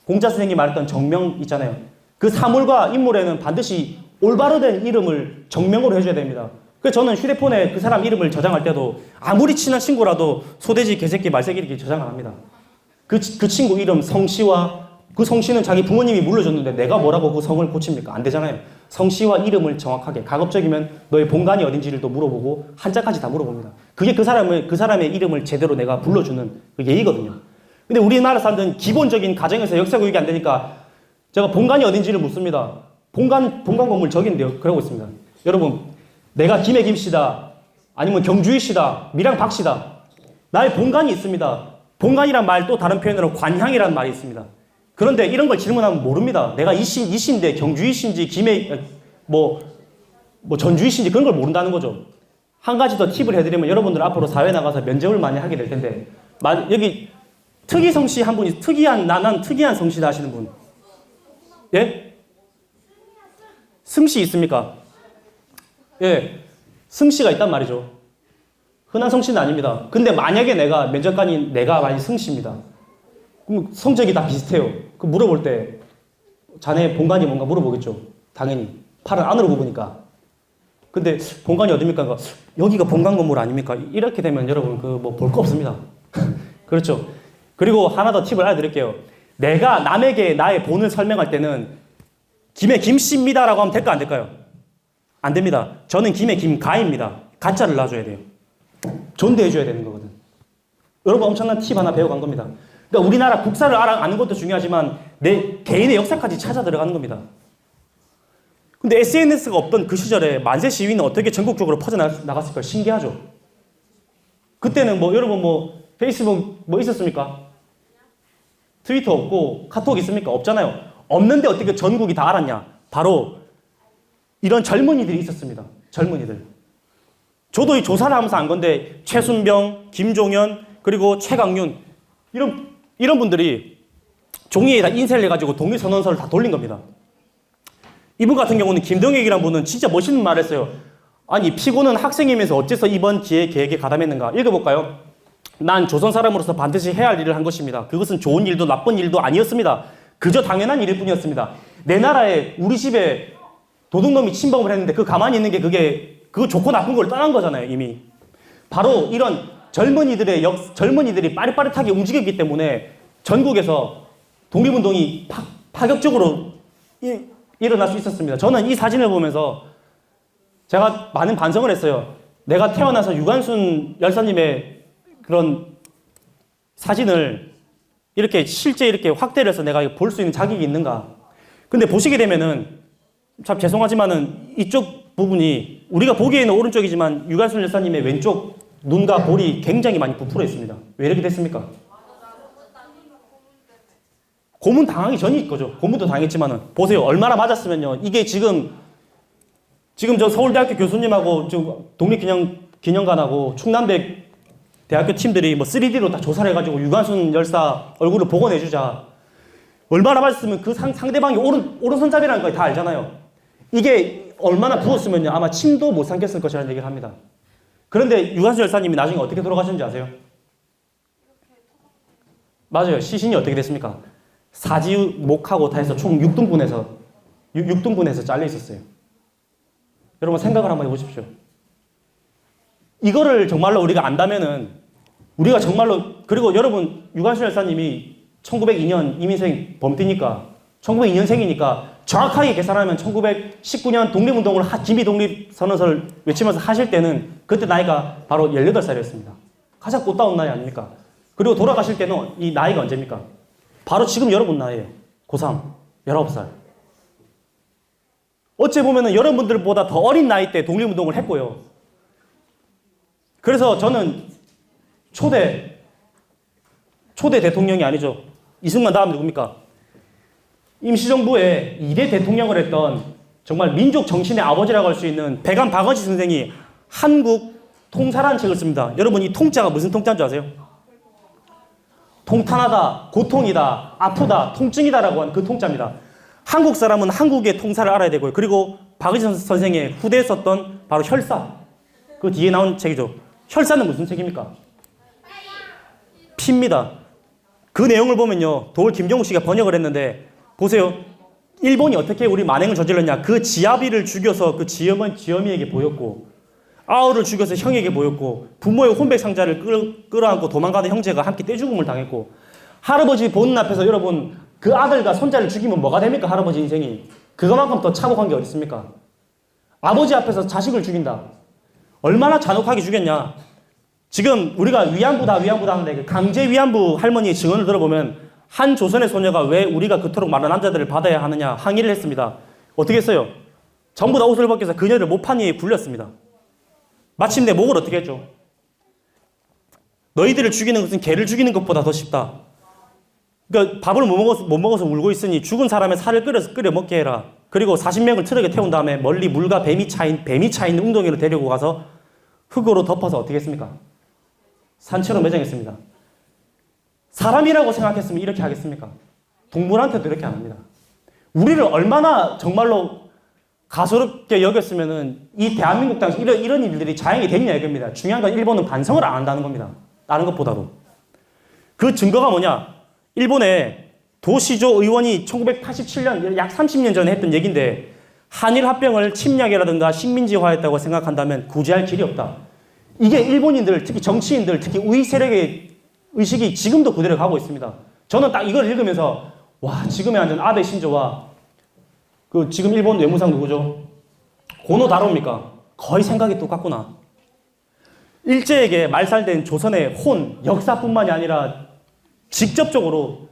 공자 선생님이 말했던 정명 있잖아요. 그 사물과 인물에는 반드시 올바로 된 이름을 정명으로 해줘야 됩니다. 그래서 저는 휴대폰에 그 사람 이름을 저장할 때도 아무리 친한 친구라도 소돼지, 개새끼, 말새끼 이렇게 저장을 합니다. 그 친구 이름, 성씨와 그 성씨는 자기 부모님이 물려줬는데 내가 뭐라고 그 성을 고칩니까? 안 되잖아요. 성씨와 이름을 정확하게, 가급적이면 너의 본관이 어딘지를 또 물어보고 한자까지 다 물어봅니다. 그게 그 사람의 이름을 제대로 내가 불러주는 그 예의거든요. 근데 우리나라 사람들은 기본적인 가정에서 역사 교육이 안 되니까 제가 본관이 어딘지를 묻습니다. 본관 건물 저긴데요. 그러고 있습니다. 여러분, 내가 김해 김씨다, 아니면 경주희 씨다, 밀양 박 씨다. 나의 본관이 있습니다. 본관이란 말 또 다른 표현으로 관향이라는 말이 있습니다. 그런데 이런 걸 질문하면 모릅니다. 내가 이씨인데 경주희 씨인지 김해 전주희 씨인지 그런 걸 모른다는 거죠. 한 가지 더 팁을 해드리면 여러분들 앞으로 사회 나가서 면접을 많이 하게 될 텐데 여기 특이 성씨 한 분이 난 특이한 성씨다 하시는 분. 예? 승씨 있습니까? 예. 승씨가 있단 말이죠. 흔한 성씨는 아닙니다. 근데 만약에 면접관이 내가 만약 승씨입니다. 그럼 성적이 다 비슷해요. 그 물어볼 때 자네 본관이 뭔가 물어보겠죠. 당연히. 팔을 안으로 굽으니까. 근데 본관이 어딥니까? 여기가 본관 건물 아닙니까? 이렇게 되면 여러분 볼 거 없습니다. 그렇죠. 그리고 하나 더 팁을 알려드릴게요. 내가 남에게 나의 본을 설명할 때는 김해 김씨입니다라고 하면 될까 안 될까요? 안 됩니다. 저는 김해 김가입니다. 가짜를 놔줘야 돼요. 존대해줘야 되는 거거든. 여러분 엄청난 팁 하나 배워간 겁니다. 그러니까 우리나라 국사를 아는 것도 중요하지만 내 개인의 역사까지 찾아 들어가는 겁니다. 근데 SNS가 없던 그 시절에 만세 시위는 어떻게 전국적으로 퍼져나갔을까 신기하죠. 그때는 여러분 페이스북 있었습니까? 트위터 없고 카톡 있습니까? 없잖아요. 없는데 어떻게 전국이 다 알았냐? 바로 이런 젊은이들이 있었습니다. 젊은이들. 저도 이 조사를 하면서 안 건데 최순병, 김종현, 그리고 최강윤 이런 분들이 종이에 다 인쇄를 해가지고 독립선언서를 다 돌린 겁니다. 이분 같은 경우는 김동혁이라는 분은 진짜 멋있는 말을 했어요. 아니 피고는 학생이면서 어째서 이번 계획에 가담했는가? 읽어볼까요? 난 조선 사람으로서 반드시 해야 할 일을 한 것입니다. 그것은 좋은 일도 나쁜 일도 아니었습니다. 그저 당연한 일일 뿐이었습니다. 내 나라에 우리 집에 도둑놈이 침범을 했는데 가만히 있는 게 그거 좋고 나쁜 걸 떠난 거잖아요, 이미. 바로 이런 젊은이들이 빠릿빠릿하게 움직였기 때문에 전국에서 독립운동이 파격적으로 일어날 수 있었습니다. 저는 이 사진을 보면서 제가 많은 반성을 했어요. 내가 태어나서 유관순 열사님의 그런 사진을 실제 이렇게 확대를 해서 내가 볼 수 있는 자격이 있는가. 근데 보시게 되면은 참 죄송하지만은 이쪽 부분이 우리가 보기에는 오른쪽이지만 유관순 열사님의 왼쪽 눈과 볼이 굉장히 많이 부풀어 있습니다. 왜 이렇게 됐습니까? 고문 당하기 전인 거죠. 고문도 당했지만은 보세요. 얼마나 맞았으면요. 이게 지금 저 서울대학교 교수님하고 지금 독립기념관하고 충남대 대학교 팀들이 3D로 다 조사를 해가지고 유관순 열사 얼굴을 복원해주자. 얼마나 맞았으면 그 상대방이 오른손잡이라는 걸 다 알잖아요. 이게 얼마나 부었으면요. 아마 침도 못 삼켰을 것이라는 얘기를 합니다. 그런데 유관순 열사님이 나중에 어떻게 돌아가셨는지 아세요? 맞아요. 시신이 어떻게 됐습니까? 사지, 목하고 다 해서 총 6등분해서 잘려 있었어요. 여러분 생각을 한번 해보십시오. 이거를 정말로 우리가 안다면은 우리가 정말로 그리고 여러분 유관순 열사님이 1902년 이민생 범띠니까 1902년생이니까 정확하게 계산하면 1919년 독립운동을 김이 독립선언서를 외치면서 하실 때는 그때 나이가 바로 18살이었습니다. 가장 꽃다운 나이 아닙니까? 그리고 돌아가실 때는 이 나이가 언제입니까? 바로 지금 여러분 나이에요. 고3, 19살. 어찌 보면은 여러분들보다 더 어린 나이 때 독립운동을 했고요. 그래서 저는 초대 대통령이 아니죠. 이승만 다음 누굽니까? 임시정부의 2대 대통령을 했던 정말 민족 정신의 아버지라고 할 수 있는 배감 박원시 선생이 한국 통사라는 책을 씁니다. 여러분 이 통자가 무슨 통자인 줄 아세요? 통탄하다, 고통이다, 아프다, 통증이다라고 한 그 통자입니다. 한국 사람은 한국의 통사를 알아야 되고요. 그리고 박원시 선생의 후대에 썼던 바로 혈사. 그 뒤에 나온 책이죠. 혈사는 무슨 책입니까? 피입니다. 그 내용을 보면요. 도올 김정욱 씨가 번역을 했는데 보세요. 일본이 어떻게 우리 만행을 저질렀냐. 그 지아비를 죽여서 그 지어미에게 보였고 아우를 죽여서 형에게 보였고 부모의 혼백 상자를 끌어안고 도망가는 형제가 함께 떼죽음을 당했고 할아버지 보는 앞에서 여러분 그 아들과 손자를 죽이면 뭐가 됩니까? 할아버지 인생이. 그거만큼 더 참혹한 게 어디 있습니까? 아버지 앞에서 자식을 죽인다. 얼마나 잔혹하게 죽였냐. 지금 우리가 위안부다 하는데 그 강제 위안부 할머니의 증언을 들어보면 한 조선의 소녀가 왜 우리가 그토록 많은 남자들을 받아야 하느냐 항의를 했습니다. 어떻게 했어요? 전부 다 옷을 벗겨서 그녀를 모판 위에 굴렸습니다. 마침내 목을 어떻게 했죠? 너희들을 죽이는 것은 개를 죽이는 것보다 더 쉽다. 그러니까 밥을 못 먹어서 울고 있으니 죽은 사람의 살을 끓여 먹게 해라. 그리고 40명을 트럭에 태운 다음에 멀리 물과 뱀이 차 있는 웅덩이로 데리고 가서 흙으로 덮어서 어떻게 했습니까? 산채로 매장했습니다. 사람이라고 생각했으면 이렇게 하겠습니까? 동물한테도 이렇게 안 합니다. 우리를 얼마나 정말로 가소롭게 여겼으면은 이 대한민국 당시 이런 일들이 자행이 됐냐 이겁니다. 중요한 건 일본은 반성을 안 한다는 겁니다. 다른 것보다도. 그 증거가 뭐냐? 일본의 도시조 의원이 1987년, 약 30년 전에 했던 얘기인데 한일 합병을 침략이라든가 식민지화했다고 생각한다면 구제할 길이 없다. 이게 일본인들, 특히 정치인들, 특히 우익 세력의 의식이 지금도 그대로 가고 있습니다. 저는 딱 이걸 읽으면서 와, 지금의 완전 아베 신조와 그 지금 일본 외무상 누구죠? 고노 다로입니까? 거의 생각이 똑같구나. 일제에게 말살된 조선의 혼, 역사뿐만이 아니라 직접적으로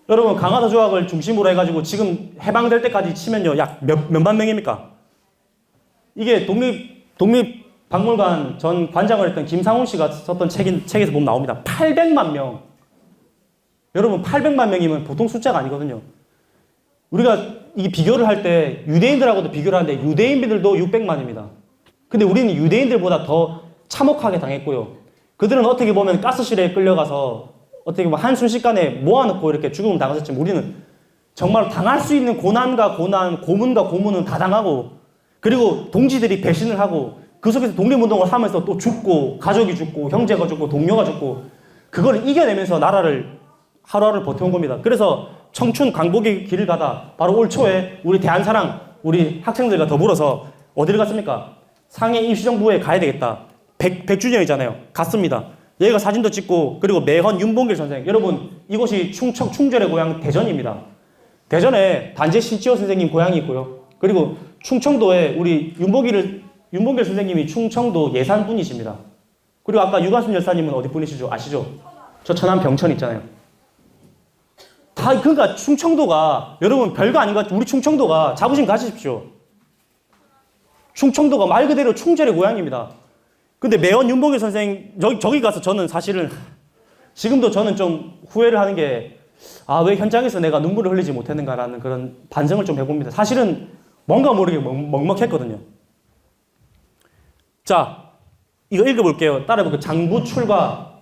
여러분 강화도 조약을 중심으로 해가지고 지금 해방될 때까지 치면요 약 몇만 명입니까? 이게 독립박물관 전 관장을 했던 김상훈 씨가 썼던 책에서 보면 나옵니다. 800만 명. 여러분 800만 명이면 보통 숫자가 아니거든요. 우리가 이 비교를 할 때 유대인들하고도 비교를 하는데 유대인들도 600만입니다. 근데 우리는 유대인들보다 더 참혹하게 당했고요. 그들은 어떻게 보면 가스실에 끌려가서 어떻게 보면 한순식간에 모아놓고 이렇게 죽음을 당했었지만 우리는 정말 당할 수 있는 고난과 고난, 고문과 고문은 다 당하고 그리고 동지들이 배신을 하고 그 속에서 독립운동을 하면서 또 죽고 가족이 죽고 형제가 죽고 동료가 죽고 그걸 이겨내면서 나라를 하루하루 버텨온 겁니다. 그래서 청춘 광복의 길을 가다 바로 올 초에 우리 대한사랑 우리 학생들과 더불어서 어디를 갔습니까? 상해 임시정부에 가야 되겠다. 100주년이잖아요. 갔습니다. 얘가 사진도 찍고 그리고 매헌 윤봉길 선생 여러분 이곳이 충청 충절의 고향 대전입니다. 대전에 단재 신치호 선생님 고향이 있고요. 그리고 충청도에 우리 윤봉길 선생님이 충청도 예산 분이십니다. 그리고 아까 유관순 열사님은 어디 분이시죠? 아시죠? 저 천안 병천 있잖아요. 다 그러니까 충청도가 여러분 별거 아닌 것 같아요. 우리 충청도가 자부심 가지십시오. 충청도가 말 그대로 충절의 고향입니다. 근데 매헌 윤봉길 선생 저기 가서 저는 사실은 지금도 저는 좀 후회를 하는 게 아, 왜 현장에서 내가 눈물을 흘리지 못했는가라는 그런 반성을 좀 해봅니다. 사실은 뭔가 모르게 먹먹했거든요. 자, 이거 읽어볼게요. 따라해볼게요. 장부출과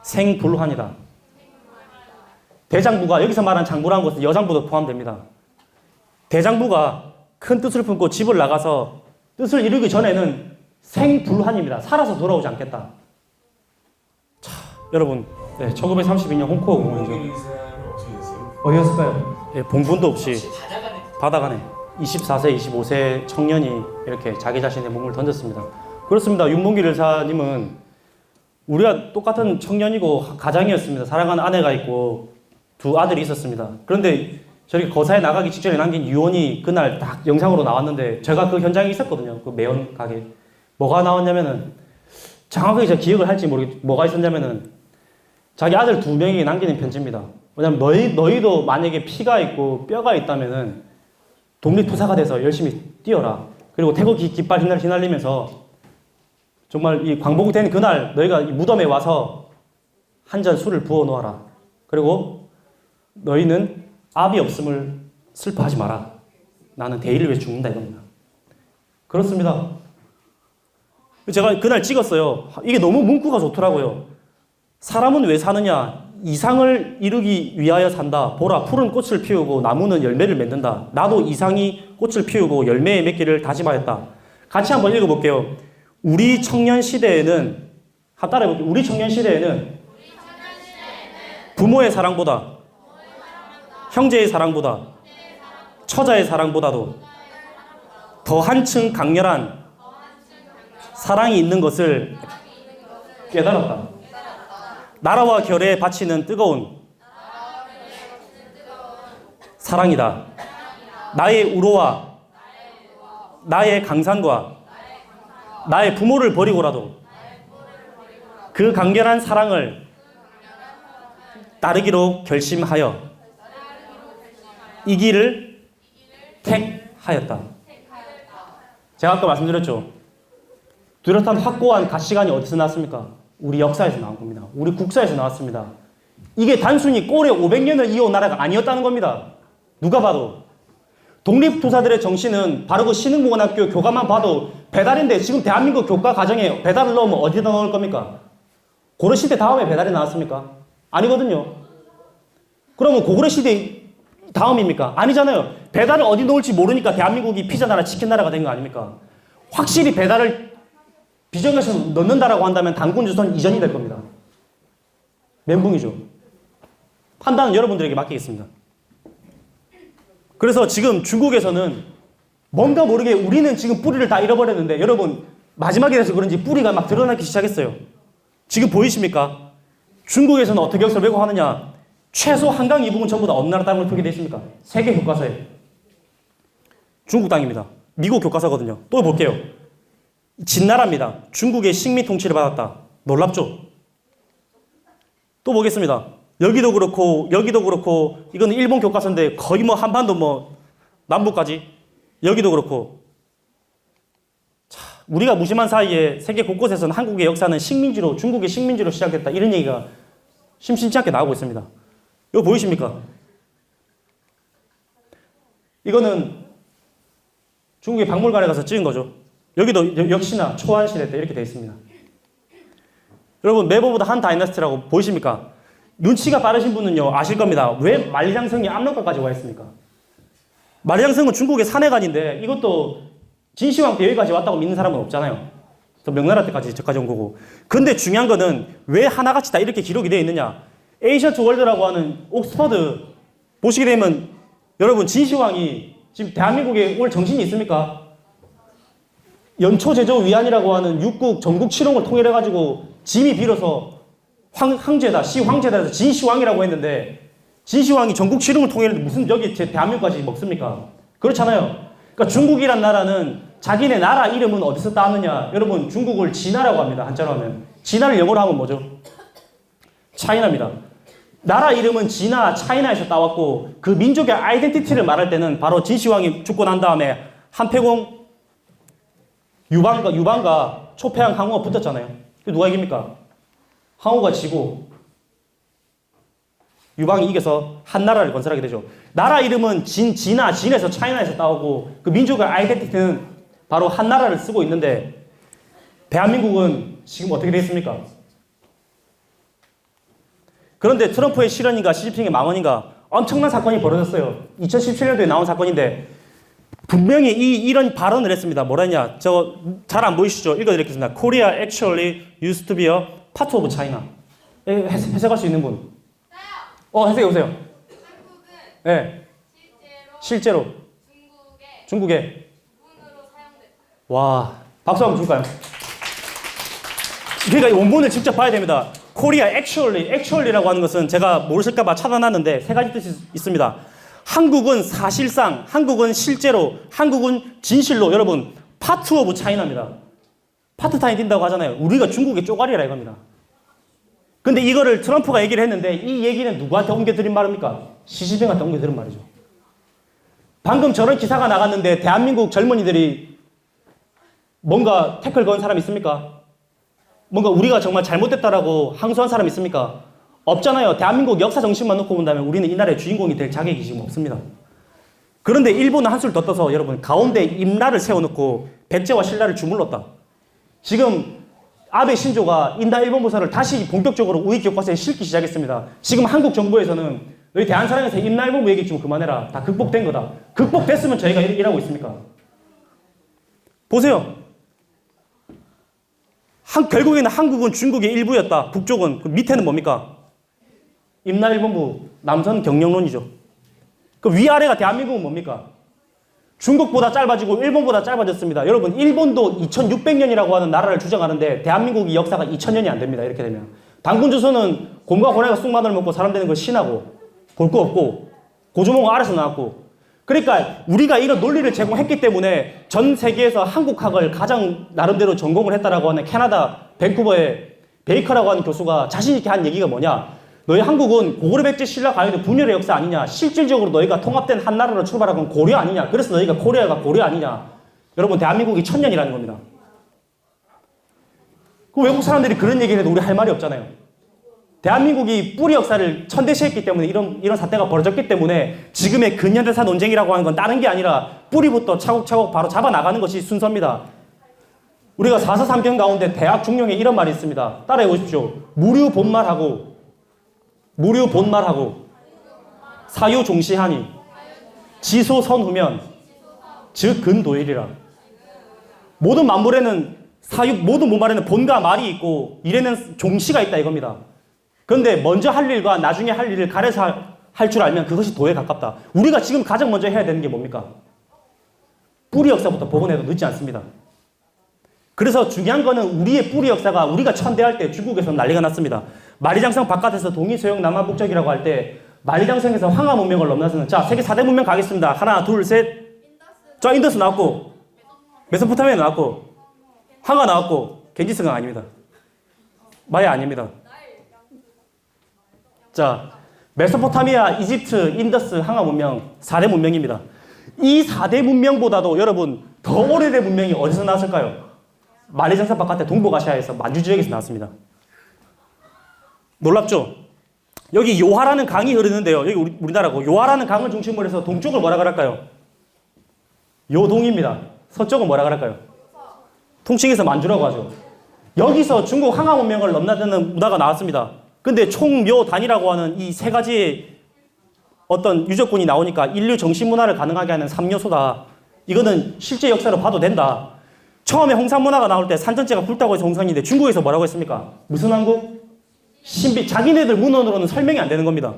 생불환이다. 대장부가 여기서 말한 장부라는 것은 여장부도 포함됩니다. 대장부가 큰 뜻을 품고 집을 나가서 뜻을 이루기 전에는 생불환입니다. 살아서 돌아오지 않겠다. 자, 여러분, 네, 1932년 홍콩 공연이죠. 어디였을까요? 예, 본분도 없이 바다간에 24세, 25세 청년이 이렇게 자기 자신의 몸을 던졌습니다. 그렇습니다. 윤봉길 열사님은 우리가 똑같은 청년이고 가장이었습니다. 사랑하는 아내가 있고 두 아들이 있었습니다. 그런데 저렇게 거사에 나가기 직전에 남긴 유언이 그날 딱 영상으로 나왔는데 제가 그 현장에 있었거든요. 그 매연 가게. 뭐가 나왔냐면은 정확하게 제가 기억을 할지 모르겠 뭐가 있었냐면은 자기 아들 2명에게 남기는 편지입니다. 왜냐면 너희도 만약에 피가 있고 뼈가 있다면은 독립투사가 돼서 열심히 뛰어라. 그리고 태극기 깃발 휘날리면서 정말 이 광복이 된 그날 너희가 이 무덤에 와서 한 잔 술을 부어 놓아라. 그리고 너희는 압이 없음을 슬퍼하지 마라. 나는 대의를 위해 죽는다 이겁니다. 그렇습니다. 제가 그날 찍었어요. 이게 너무 문구가 좋더라고요. 사람은 왜 사느냐? 이상을 이루기 위하여 산다. 보라, 푸른 꽃을 피우고 나무는 열매를 맺는다. 나도 이상이 꽃을 피우고 열매에 맺기를 다짐하였다. 같이 한번 읽어볼게요. 우리 청년 시대에는 우리 청년 시대에는 부모의 사랑보다, 형제의 사랑보다, 처자의 사랑보다도 더 한층 강렬한 사랑이 있는 것을 깨달았다. 나라와 결의에 바치는 뜨거운 사랑이다. 나의 우로와 나의 강산과 나의 부모를 버리고라도 그 강렬한 사랑을 따르기로 결심하여 이 길을 택하였다. 제가 아까 말씀드렸죠. 뚜렷한 확고한 가치관이 어디서 나왔습니까? 우리 역사에서 나온 겁니다. 우리 국사에서 나왔습니다. 이게 단순히 꼴에 500년을 이어온 나라가 아니었다는 겁니다. 누가 봐도. 독립투사들의 정신은 바로 그 신흥무관학교 교과만 봐도 배달인데 지금 대한민국 교과 과정에 배달을 넣으면 어디다 넣을 겁니까? 고려시대 다음에 배달이 나왔습니까? 아니거든요. 그러면 고구려시대 다음입니까? 아니잖아요. 배달을 어디 놓을지 모르니까 대한민국이 피자 나라, 치킨 나라가 된 거 아닙니까? 확실히 배달을 비정해서 넣는다라고 한다면 단군조선 이전이 될 겁니다. 멘붕이죠. 판단은 여러분들에게 맡기겠습니다. 그래서 지금 중국에서는 뭔가 모르게 우리는 지금 뿌리를 다 잃어버렸는데 여러분 마지막에 돼서 그런지 뿌리가 막 드러나기 시작했어요. 지금 보이십니까? 중국에서는 어떻게 역사를 왜곡하느냐? 최소 한강 이북은 전부 다 어느 나라 땅으로 표기되어 있습니까? 세계 교과서에. 중국 땅입니다. 미국 교과서거든요. 또 볼게요. 진나라입니다. 중국의 식민 통치를 받았다. 놀랍죠? 또 보겠습니다. 여기도 그렇고 이거는 일본 교과서인데 거의 뭐 한반도 뭐 남부까지 여기도 그렇고 자, 우리가 무심한 사이에 세계 곳곳에서는 한국의 역사는 식민지로 중국의 식민지로 시작됐다. 이런 얘기가 심심치 않게 나오고 있습니다. 이거 보이십니까? 이거는 중국의 박물관에 가서 찍은 거죠. 여기도 역시나 초안시대 때 이렇게 되어 있습니다. 여러분 메보보다 한 다이너스티라고 보이십니까? 눈치가 빠르신 분은요 아실 겁니다. 왜 만리장성이 압록강까지 와 있습니까? 만리장성은 중국의 산해관인데 이것도 진시황 때 여기까지 왔다고 믿는 사람은 없잖아요. 또 명나라 때까지 저까지 온 거고. 근데 중요한 거는 왜 하나같이 다 이렇게 기록이 되어 있느냐? 에이셔트 월드라고 하는 옥스퍼드 보시게 되면 여러분 진시황이 지금 대한민국에 올 정신이 있습니까? 연초제조 위안이라고 하는 육국 전국 칠홍을 통일해가지고 짐이 빌어서 황제다, 시황제다 해서 진시황이라고 했는데 진시황이 전국 칠홍을 통일했는데 무슨 여기 제 대한민국까지 먹습니까? 그렇잖아요. 그러니까 중국이란 나라는 자기네 나라 이름은 어디서 따느냐? 여러분 중국을 진화라고 합니다. 한자로 하면. 진화를 영어로 하면 뭐죠? 차이나입니다. 나라 이름은 진화, 차이나에서 따왔고 그 민족의 아이덴티티를 말할 때는 바로 진시황이 죽고 난 다음에 한패공 유방과 초패항 항우가 붙었잖아요. 누가 이깁니까? 항우가 지고 유방이 이겨서 한 나라를 건설하게 되죠. 나라 이름은 진에서 차이나에서 따오고 그 민족의 아이덴티티는 바로 한 나라를 쓰고 있는데 대한민국은 지금 어떻게 되어 있습니까? 그런데 트럼프의 실언인가 시진핑의 망언인가 엄청난 사건이 벌어졌어요. 2017년도에 나온 사건인데 분명히 이런 발언을 했습니다. 뭐라 했냐? 저 잘 안 보이시죠? 읽어드리겠습니다. Korea actually used to be a part of China. 해석할 수 있는 분? 해석해 보세요. 한국은 네. 실제로 중국에 부분으로 사용됐다. 와, 박수 한번 줄까요? 그러니까 이 원본을 직접 봐야 됩니다. Korea actually라고 하는 것은 제가 모르실까봐 찾아놨는데 세 가지 뜻이 있습니다. 한국은 사실상, 한국은 실제로, 한국은 진실로 여러분 파트 오브 차이나입니다. 파트타임 뛴다고 하잖아요. 우리가 중국의 쪼가리라 이겁니다. 근데 이거를 트럼프가 얘기를 했는데 이 얘기는 누구한테 옮겨드린 말입니까? 시진핑한테 옮겨드린 말이죠. 방금 저런 기사가 나갔는데 대한민국 젊은이들이 뭔가 태클 건 사람 있습니까? 뭔가 우리가 정말 잘못됐다라고 항소한 사람 있습니까? 없잖아요. 대한민국 역사 정신만 놓고 본다면 우리는 이 나라의 주인공이 될 자격이 지금 없습니다. 그런데 일본은 한술 더 떠서 여러분 가운데 임나를 세워놓고 백제와 신라를 주물렀다. 지금 아베 신조가 인다 일본 보사를 다시 본격적으로 우익 교과서에 실기 시작했습니다. 지금 한국 정부에서는 너희 대한사랑에서 임나 일본부 얘기 좀 그만해라. 다 극복된 거다. 극복됐으면 저희가 일하고 있습니까? 보세요. 결국에는 한국은 중국의 일부였다. 북쪽은. 그 밑에는 뭡니까? 임나일본부 남선 경영론이죠. 그 위아래가 대한민국은 뭡니까? 중국보다 짧아지고 일본보다 짧아졌습니다. 여러분, 일본도 2600년이라고 하는 나라를 주장하는데 대한민국이 역사가 2000년이 안 됩니다. 이렇게 되면. 당군조선은 곰과 고래가 쑥마늘 먹고 사람 되는 걸 신하고 볼 거 없고 고조몽은 아래서 나왔고, 그러니까 우리가 이런 논리를 제공했기 때문에 전 세계에서 한국학을 가장 나름대로 전공을 했다라고 하는 캐나다 밴쿠버의 베이커라고 하는 교수가 자신 있게 한 얘기가 뭐냐? 너희 한국은 고구려 백제 신라 가야도 분열의 역사 아니냐? 실질적으로 너희가 통합된 한 나라로 출발한 건 고려 아니냐? 그래서 너희가 코리아가 고려 아니냐? 여러분, 대한민국이 1000년이라는 겁니다. 그 외국 사람들이 그런 얘기를 해도 우리 할 말이 없잖아요. 대한민국이 뿌리 역사를 천대시했기 때문에 이런 사태가 벌어졌기 때문에 지금의 근현대사 논쟁이라고 하는 건 다른 게 아니라 뿌리부터 차곡차곡 바로 잡아나가는 것이 순서입니다. 우리가 4서 3경 가운데 대학 중용에 이런 말이 있습니다. 따라해 보십시오. 무류본말하고 사유종시하니 지소선후면 즉 근도일이라. 모든 만물에는 모든 문말에는 본과 말이 있고 일에는 종시가 있다 이겁니다. 그런데 먼저 할 일과 나중에 할 일을 가려서 할 줄 알면 그것이 도에 가깝다. 우리가 지금 가장 먼저 해야 되는 게 뭡니까? 뿌리 역사부터 복원해도 늦지 않습니다. 그래서 중요한 거는 우리의 뿌리 역사가 우리가 천대할 때 중국에서 난리가 났습니다. 만리장성 바깥에서 동이소용 남한북적이라고 할 때 만리장성에서 황하 문명을 넘나서는 자, 세계 4대 문명 가겠습니다. 하나, 둘, 셋. 자, 인더스 나왔고 메소포타미아 나왔고 황하 나왔고 겐지스강 아닙니다. 마야 아닙니다. 자, 메소포타미아, 이집트, 인더스, 황하 문명 4대 문명입니다. 이 4대 문명보다도 여러분 더 오래된 문명이 어디서 나왔을까요? 만리장성 바깥에 동북아시아에서 만주 지역에서 나왔습니다. 놀랍죠? 여기 요하라는 강이 흐르는데요. 여기 우리나라고 요하라는 강을 중심으로 해서 동쪽을 뭐라 그럴까요? 요동입니다. 서쪽은 뭐라 그럴까요? 통칭해서 만주라고 하죠. 여기서 중국 황하 문명을 넘나드는 문화가 나왔습니다. 근데 총묘단이라고 하는 이 세 가지의 어떤 유적군이 나오니까 인류 정신 문화를 가능하게 하는 3요소다. 이거는 실제 역사로 봐도 된다. 처음에 홍산 문화가 나올 때 산전제가 굵다고 해서 홍산인데 중국에서 뭐라고 했습니까? 무슨 왕국? 신비. 자기네들 문헌으로는 설명이 안 되는 겁니다.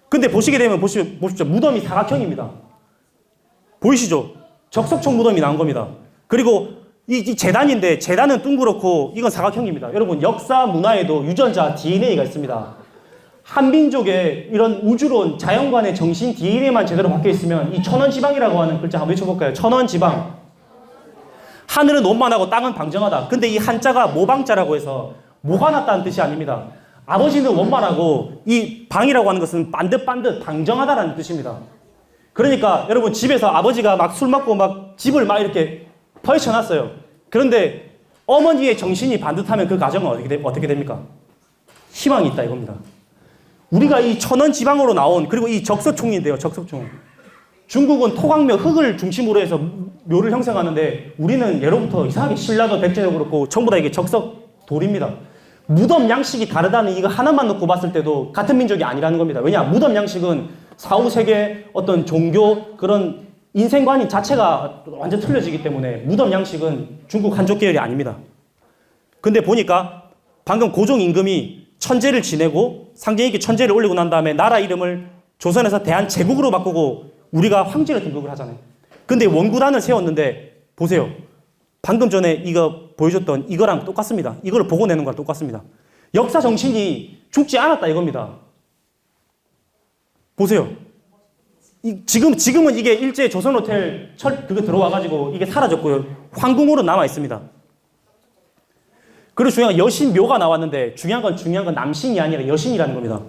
근데 보시게 되면 보십시오. 무덤이 사각형입니다. 보이시죠? 적석총 무덤이 나온 겁니다. 그리고 이 재단인데 재단은 둥그렇고 이건 사각형입니다. 여러분, 역사 문화에도 유전자 DNA가 있습니다. 한민족의 이런 우주론 자연관의 정신 DNA만 제대로 박혀 있으면 이 천원지방이라고 하는 글자 한번 외쳐볼까요? 천원지방. 하늘은 원만하고 땅은 방정하다. 근데 이 한자가 모방자라고 해서 모가 났다는 뜻이 아닙니다. 아버지는 원만하고 이 방이라고 하는 것은 반듯반듯 방정하다라는 뜻입니다. 그러니까 여러분, 집에서 아버지가 막 술 먹고 막 집을 막 이렇게 펼쳐놨어요. 그런데 어머니의 정신이 반듯하면 그 가정은 어떻게 됩니까? 희망이 있다 이겁니다. 우리가 이 천원 지방으로 나온, 그리고 이 적서총인데요. 적서총. 중국은 토강묘 흙을 중심으로 해서 묘를 형성하는데 우리는 예로부터 이상하게 신라도 백제도 그렇고 전부 다 이게 적석 돌입니다. 무덤 양식이 다르다는 이거 하나만 놓고 봤을 때도 같은 민족이 아니라는 겁니다. 왜냐? 무덤 양식은 사후세계 어떤 종교 그런 인생관이 자체가 완전 틀려지기 때문에 무덤 양식은 중국 한족 계열이 아닙니다. 근데 보니까 방금 고종 임금이 천제를 지내고 상징 있게 천제를 올리고 난 다음에 나라 이름을 조선에서 대한제국으로 바꾸고 우리가 황제로 등극을 하잖아요. 근데 원구단을 세웠는데 보세요. 방금 전에 이거 보여줬던 이거랑 똑같습니다. 이걸 보고 내는 거랑 똑같습니다. 역사 정신이 죽지 않았다 이겁니다. 보세요. 지금은 이게 일제 조선호텔 그거 들어와가지고 이게 사라졌고요. 황궁으로 남아 있습니다. 그리고 중요한 건 여신묘가 나왔는데 중요한 건 남신이 아니라 여신이라는 겁니다.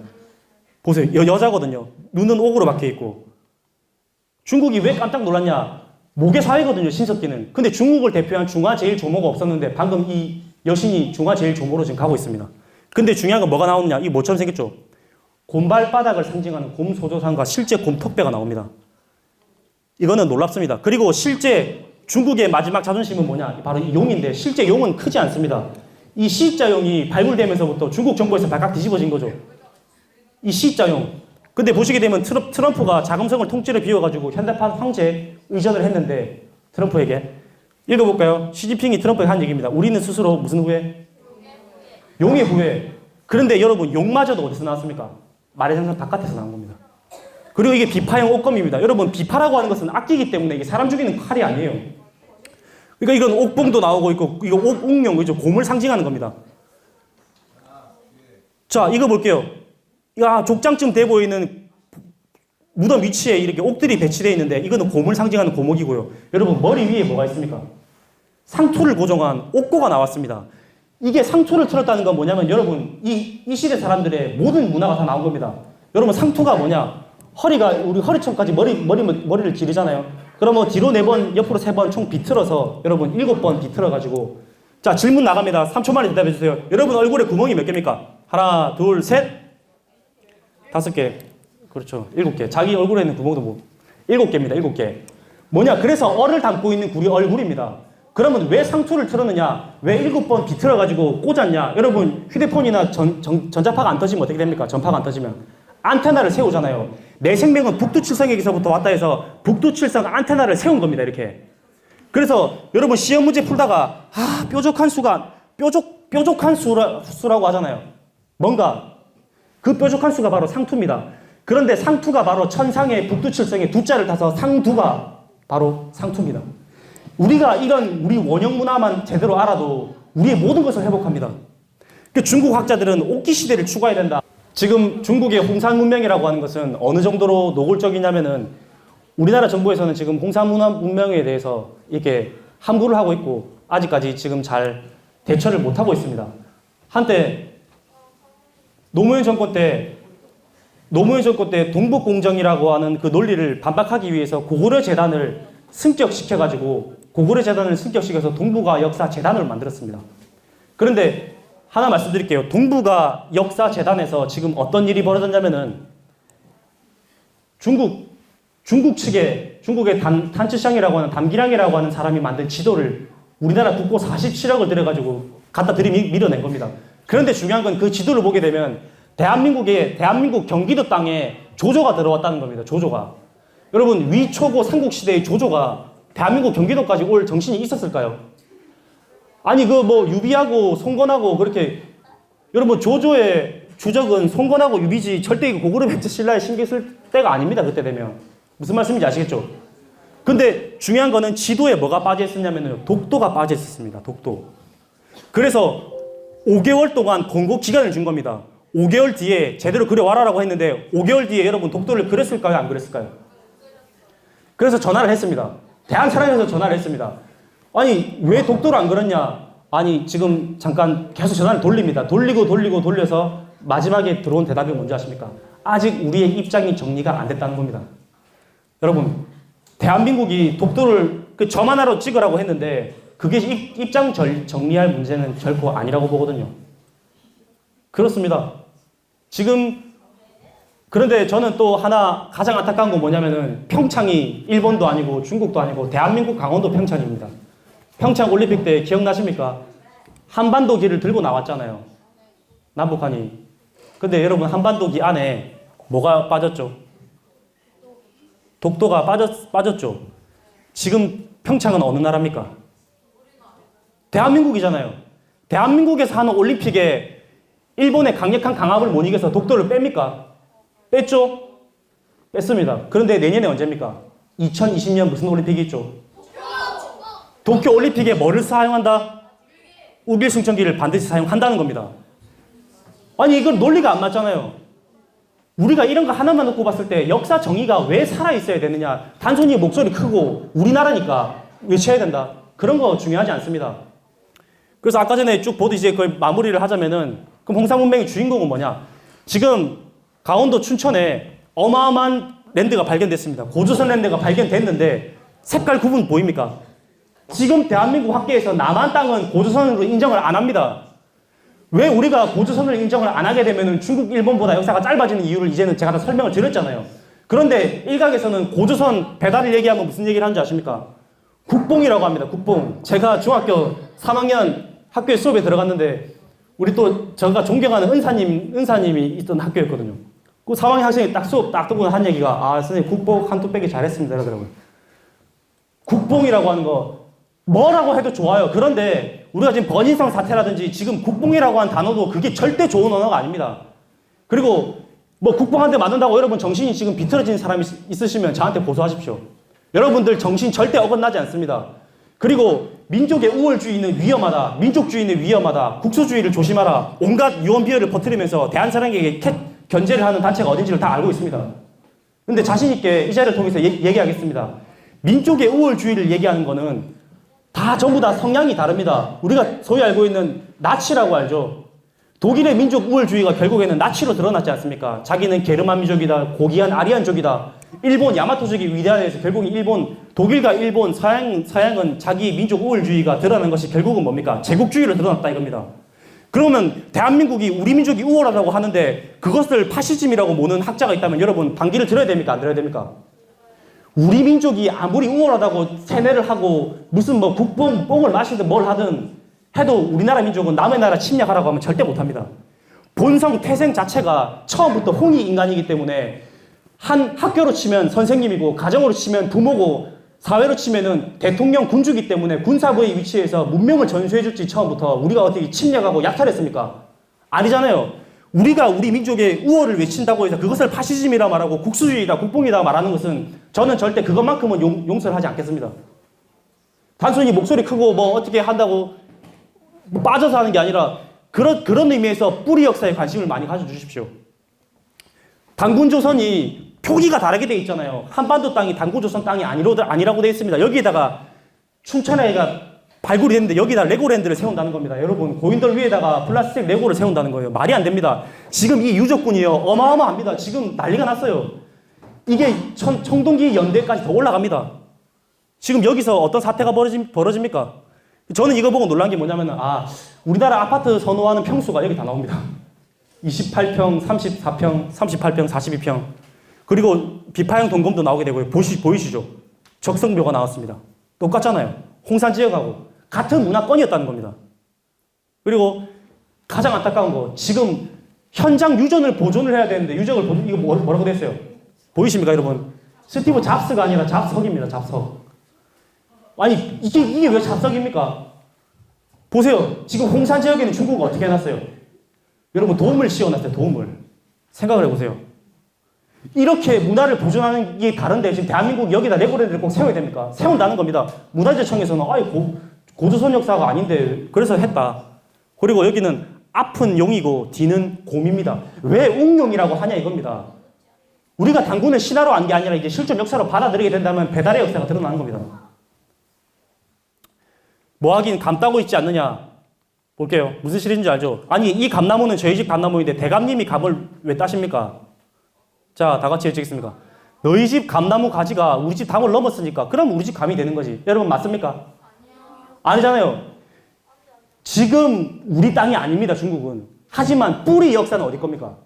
보세요. 여자거든요. 눈은 옥으로 박혀 있고. 중국이 왜 깜짝 놀랐냐? 모계 사회거든요, 신석기는. 근데 중국을 대표한 중화제일조모가 없었는데 방금 이 여신이 중화제일조모로 지금 가고 있습니다. 근데 중요한 건 뭐가 나오느냐? 이 뭐처럼 생겼죠? 곰발바닥을 상징하는 곰소조상과 실제 곰턱배가 나옵니다. 이거는 놀랍습니다. 그리고 실제 중국의 마지막 자존심은 뭐냐? 바로 이 용인데 실제 용은 크지 않습니다. 이 C자용이 발굴되면서부터 중국 정부에서 발칵 뒤집어진 거죠. 이 C자용. 근데 보시게 되면 트럼프가 자금성을 통째로 비워가지고 현대판 황제 의전을 했는데 트럼프에게 읽어볼까요? 시진핑이 트럼프에게 한 얘기입니다. 우리는 스스로 무슨 후회? 용의 후회. 그런데 여러분 용마저도 어디서 나왔습니까? 말의 정상 바깥에서 나온 겁니다. 그리고 이게 비파형 옥검입니다. 여러분, 비파라고 하는 것은 악기이기 때문에 이게 사람 죽이는 칼이 아니에요. 그러니까 이건 옥봉도 나오고 있고, 이거 옥웅용, 이죠 곰을 상징하는 겁니다. 자, 이거 볼게요. 야, 족장쯤 돼 보이는 무덤 위치에 이렇게 옥들이 배치되어 있는데, 이거는 곰을 상징하는 고목이고요. 여러분, 머리 위에 뭐가 있습니까? 상투를 고정한 옥고가 나왔습니다. 이게 상투를 틀었다는 건 뭐냐면, 여러분, 이 시대 사람들의 모든 문화가 다 나온 겁니다. 여러분, 상투가 뭐냐? 허리가, 우리 허리춤까지 머리를 기르잖아요. 그러면 뒤로 4번, 옆으로 3번 총 비틀어서, 여러분, 7번 비틀어가지고. 자, 질문 나갑니다. 3초 만에 대답해주세요. 여러분, 얼굴에 구멍이 몇 개입니까? 하나, 둘, 셋, 5개. 그렇죠. 7개. 자기 얼굴에 있는 구멍도 뭐, 7개입니다. 7개. 뭐냐? 그래서 얼을 담고 있는 굴이 얼굴입니다. 그러면 왜 상투를 틀었느냐? 왜 7번 비틀어가지고 꽂았냐? 여러분, 휴대폰이나 전자파가 안 터지면 어떻게 됩니까? 전파가 안 터지면. 안테나를 세우잖아요. 내 생명은 북두칠성에서부터 왔다 해서 북두칠성 안테나를 세운 겁니다. 이렇게. 그래서 여러분, 시험 문제 풀다가, 뾰족한 수라고 하잖아요. 뭔가. 그 뾰족한 수가 바로 상투입니다. 그런데 상투가 바로 천상의 북두칠성의 두자를 타서 상두가 바로 상투입니다. 우리가 이건 우리 원형 문화만 제대로 알아도 우리의 모든 것을 회복합니다. 그 중국 학자들은 옥기 시대를 추구해야 된다. 지금 중국의 홍산 문명이라고 하는 것은 어느 정도로 노골적이냐면은, 우리나라 정부에서는 지금 홍산 문명에 대해서 이렇게 함구를 하고 있고, 아직까지 지금 잘 대처를 못하고 있습니다. 한때 노무현 정권 때 동북공정이라고 하는 그 논리를 반박하기 위해서 고구려 재단을 승격시켜서 동북아 역사 재단을 만들었습니다. 그런데 하나 말씀드릴게요. 동북아 역사 재단에서 지금 어떤 일이 벌어졌냐면은, 중국의 단츠샹이라고 하는 담기량이라고 하는 사람이 만든 지도를 우리나라 국고 47억을 들여가지고 갖다 밀어낸 겁니다. 그런데 중요한 건 그 지도를 보게 되면 대한민국 경기도 땅에 조조가 들어왔다는 겁니다. 조조가. 여러분, 위초고 삼국시대의 조조가 대한민국 경기도까지 올 정신이 있었을까요? 아니, 유비하고 송건하고 그렇게, 여러분, 조조의 주적은 송건하고 유비지 절대 고구려 백제 신라에 신경 쓸 때가 아닙니다. 그때 되면. 무슨 말씀인지 아시겠죠? 근데 중요한 거는 지도에 뭐가 빠져 있었냐면요. 독도가 빠져 있었습니다. 독도. 그래서 5개월 동안 공고 기간을 준 겁니다. 5개월 뒤에 제대로 그려와라라고 했는데 5개월 뒤에 여러분 독도를 그렸을까요? 안 그렸을까요? 그래서 전화를 했습니다. 대한사랑에서 전화를 했습니다. 아니, 왜 독도를 안 그렸냐? 아니, 지금 잠깐 계속 전화를 돌립니다. 돌려서 마지막에 들어온 대답이 뭔지 아십니까? 아직 우리의 입장이 정리가 안 됐다는 겁니다. 여러분, 대한민국이 독도를 점 하나로 찍으라고 했는데 그게 입장 정리할 문제는 결코 아니라고 보거든요. 그렇습니다. 지금, 그런데 저는 또 하나 가장 안타까운 건 뭐냐면은, 평창이 일본도 아니고 중국도 아니고 대한민국 강원도 평창입니다. 평창 올림픽 때 기억나십니까? 한반도기를 들고 나왔잖아요. 남북한이. 근데 여러분, 한반도기 안에 뭐가 빠졌죠? 독도가 빠졌죠. 지금 평창은 어느 나라입니까? 대한민국이잖아요. 대한민국에서 하는 올림픽에 일본의 강력한 강압을 못 이겨서 독도를 뺍니까? 뺐죠? 뺐습니다. 그런데 내년에 언제입니까? 2020년 무슨 올림픽이 있죠? 도쿄 올림픽에 뭐를 사용한다? 우길 승천기를 반드시 사용한다는 겁니다. 아니, 이건 논리가 안 맞잖아요. 우리가 이런 거 하나만 놓고 봤을 때 역사 정의가 왜 살아있어야 되느냐? 단순히 목소리 크고 우리나라니까 외쳐야 된다. 그런 거 중요하지 않습니다. 그래서 아까 전에 쭉 보듯이 그걸 마무리를 하자면은, 그럼 홍산문명의 주인공은 뭐냐? 지금 강원도 춘천에 어마어마한 랜드가 발견됐습니다. 고조선 랜드가 발견됐는데 색깔 구분 보입니까? 지금 대한민국 학계에서 남한 땅은 고조선으로 인정을 안 합니다. 왜 우리가 고조선을 인정을 안 하게 되면은 중국, 일본보다 역사가 짧아지는 이유를 이제는 제가 다 설명을 드렸잖아요. 그런데 일각에서는 고조선 배달을 얘기하면 무슨 얘기를 하는지 아십니까? 국뽕이라고 합니다. 국뽕. 제가 중학교 3학년 학교에 수업에 들어갔는데, 우리 또 제가 존경하는 은사님이 있던 학교였거든요. 그 3학년 학생이 딱 수업 딱 듣고 한 얘기가, 선생님 국뽕 한 뚝배기 잘했습니다. 이러더라고요. 국뽕이라고 하는 거 뭐라고 해도 좋아요. 그런데 우리가 지금 번인성 사태라든지 지금 국뽕이라고 하는 단어도 그게 절대 좋은 언어가 아닙니다. 그리고 뭐 국뽕 한 대 맞는다고 여러분 정신이 지금 비틀어진 사람이 있으시면 저한테 보소하십시오. 여러분들 정신 절대 어긋나지 않습니다. 그리고 민족의 우월주의는 위험하다. 민족주의는 위험하다. 국수주의를 조심하라. 온갖 유언비어를 퍼뜨리면서 대한사랑에게 견제를 하는 단체가 어딘지를 다 알고 있습니다. 근데 자신 있게 이 자리를 통해서 얘기하겠습니다. 민족의 우월주의를 얘기하는 거는 다 전부 다 성향이 다릅니다. 우리가 소위 알고 있는 나치라고 알죠. 독일의 민족 우월주의가 결국에는 나치로 드러났지 않습니까? 자기는 게르만 민족이다, 고귀한 아리안족이다. 일본 야마토족이 위대하다 해서 결국 독일과 일본, 서양은 자기 민족 우월주의가 드러난 것이 결국은 뭡니까? 제국주의로 드러났다 이겁니다. 그러면 대한민국이 우리 민족이 우월하다고 하는데 그것을 파시즘이라고 모는 학자가 있다면 여러분 반기를 들어야 됩니까? 안 들어야 됩니까? 우리 민족이 아무리 우월하다고 세뇌를 하고 무슨 뭐 뽕을 마시든 뭘 하든 해도 우리나라 민족은 남의 나라 침략하라고 하면 절대 못합니다. 본성 태생 자체가 처음부터 홍위 인간이기 때문에 한 학교로 치면 선생님이고 가정으로 치면 부모고 사회로 치면은 대통령 군주기 때문에 군사부의 위치에서 문명을 전수해줬지 처음부터 우리가 어떻게 침략하고 약탈했습니까? 아니잖아요. 우리가 우리 민족의 우월을 외친다고 해서 그것을 파시즘이라 말하고 국수주의다 국뽕이다 말하는 것은 저는 절대 그것만큼은 용서를 하지 않겠습니다. 단순히 목소리 크고 뭐 어떻게 한다고 빠져서 하는 게 아니라 그런 의미에서 뿌리 역사에 관심을 많이 가져주십시오. 단군조선이 표기가 다르게 돼 있잖아요. 한반도 땅이 단군조선 땅이 아니라고 돼 있습니다. 여기에다가 춘천에가 발굴이 됐는데 여기다 레고랜드를 세운다는 겁니다. 여러분 고인돌 위에다가 플라스틱 레고를 세운다는 거예요. 말이 안 됩니다. 지금 이 유적군이요 어마어마합니다. 지금 난리가 났어요. 이게 청동기 연대까지 더 올라갑니다. 지금 여기서 어떤 사태가 벌어집니까? 저는 이거 보고 놀란 게 뭐냐면 우리나라 아파트 선호하는 평수가 여기 다 나옵니다. 28평, 34평, 38평, 42평 그리고 비파형 동검도 나오게 되고요. 보이시죠? 적성묘가 나왔습니다. 똑같잖아요. 홍산 지역하고 같은 문화권이었다는 겁니다. 그리고 가장 안타까운 거 지금 현장 유전을 보존을 해야 되는데 이거 뭐라고 됐어요? 보이십니까 여러분? 스티브 잡스가 아니라 잡석입니다. 잡석. 아니 이게 왜 잡석입니까? 보세요. 지금 홍산 지역에는 중국은 어떻게 해놨어요? 여러분 도움을 씌워놨어요. 도움을. 생각을 해보세요. 이렇게 문화를 보존하는 게 다른데 지금 대한민국 여기다 레고랜드를 꼭 세워야 됩니까? 세운다는 겁니다. 문화재청에서는 고조선 역사가 아닌데 그래서 했다. 그리고 여기는 앞은 용이고 뒤는 곰입니다. 왜 웅용이라고 하냐 이겁니다. 우리가 단군을 신화로 안 게 아니라 이제 실존 역사로 받아들이게 된다면 배달의 역사가 드러나는 겁니다. 뭐 하긴 감 따고 있지 않느냐. 볼게요. 무슨 시리즈인지 알죠? 아니 이 감나무는 저희 집 감나무인데 대감님이 감을 왜 따십니까? 자, 다 같이 해주겠습니까? 너희 집 감나무 가지가 우리 집 담을 넘었으니까 그럼 우리 집 감이 되는 거지. 여러분 맞습니까? 아니잖아요. 지금 우리 땅이 아닙니다. 중국은. 하지만 뿌리 역사는 어디 겁니까?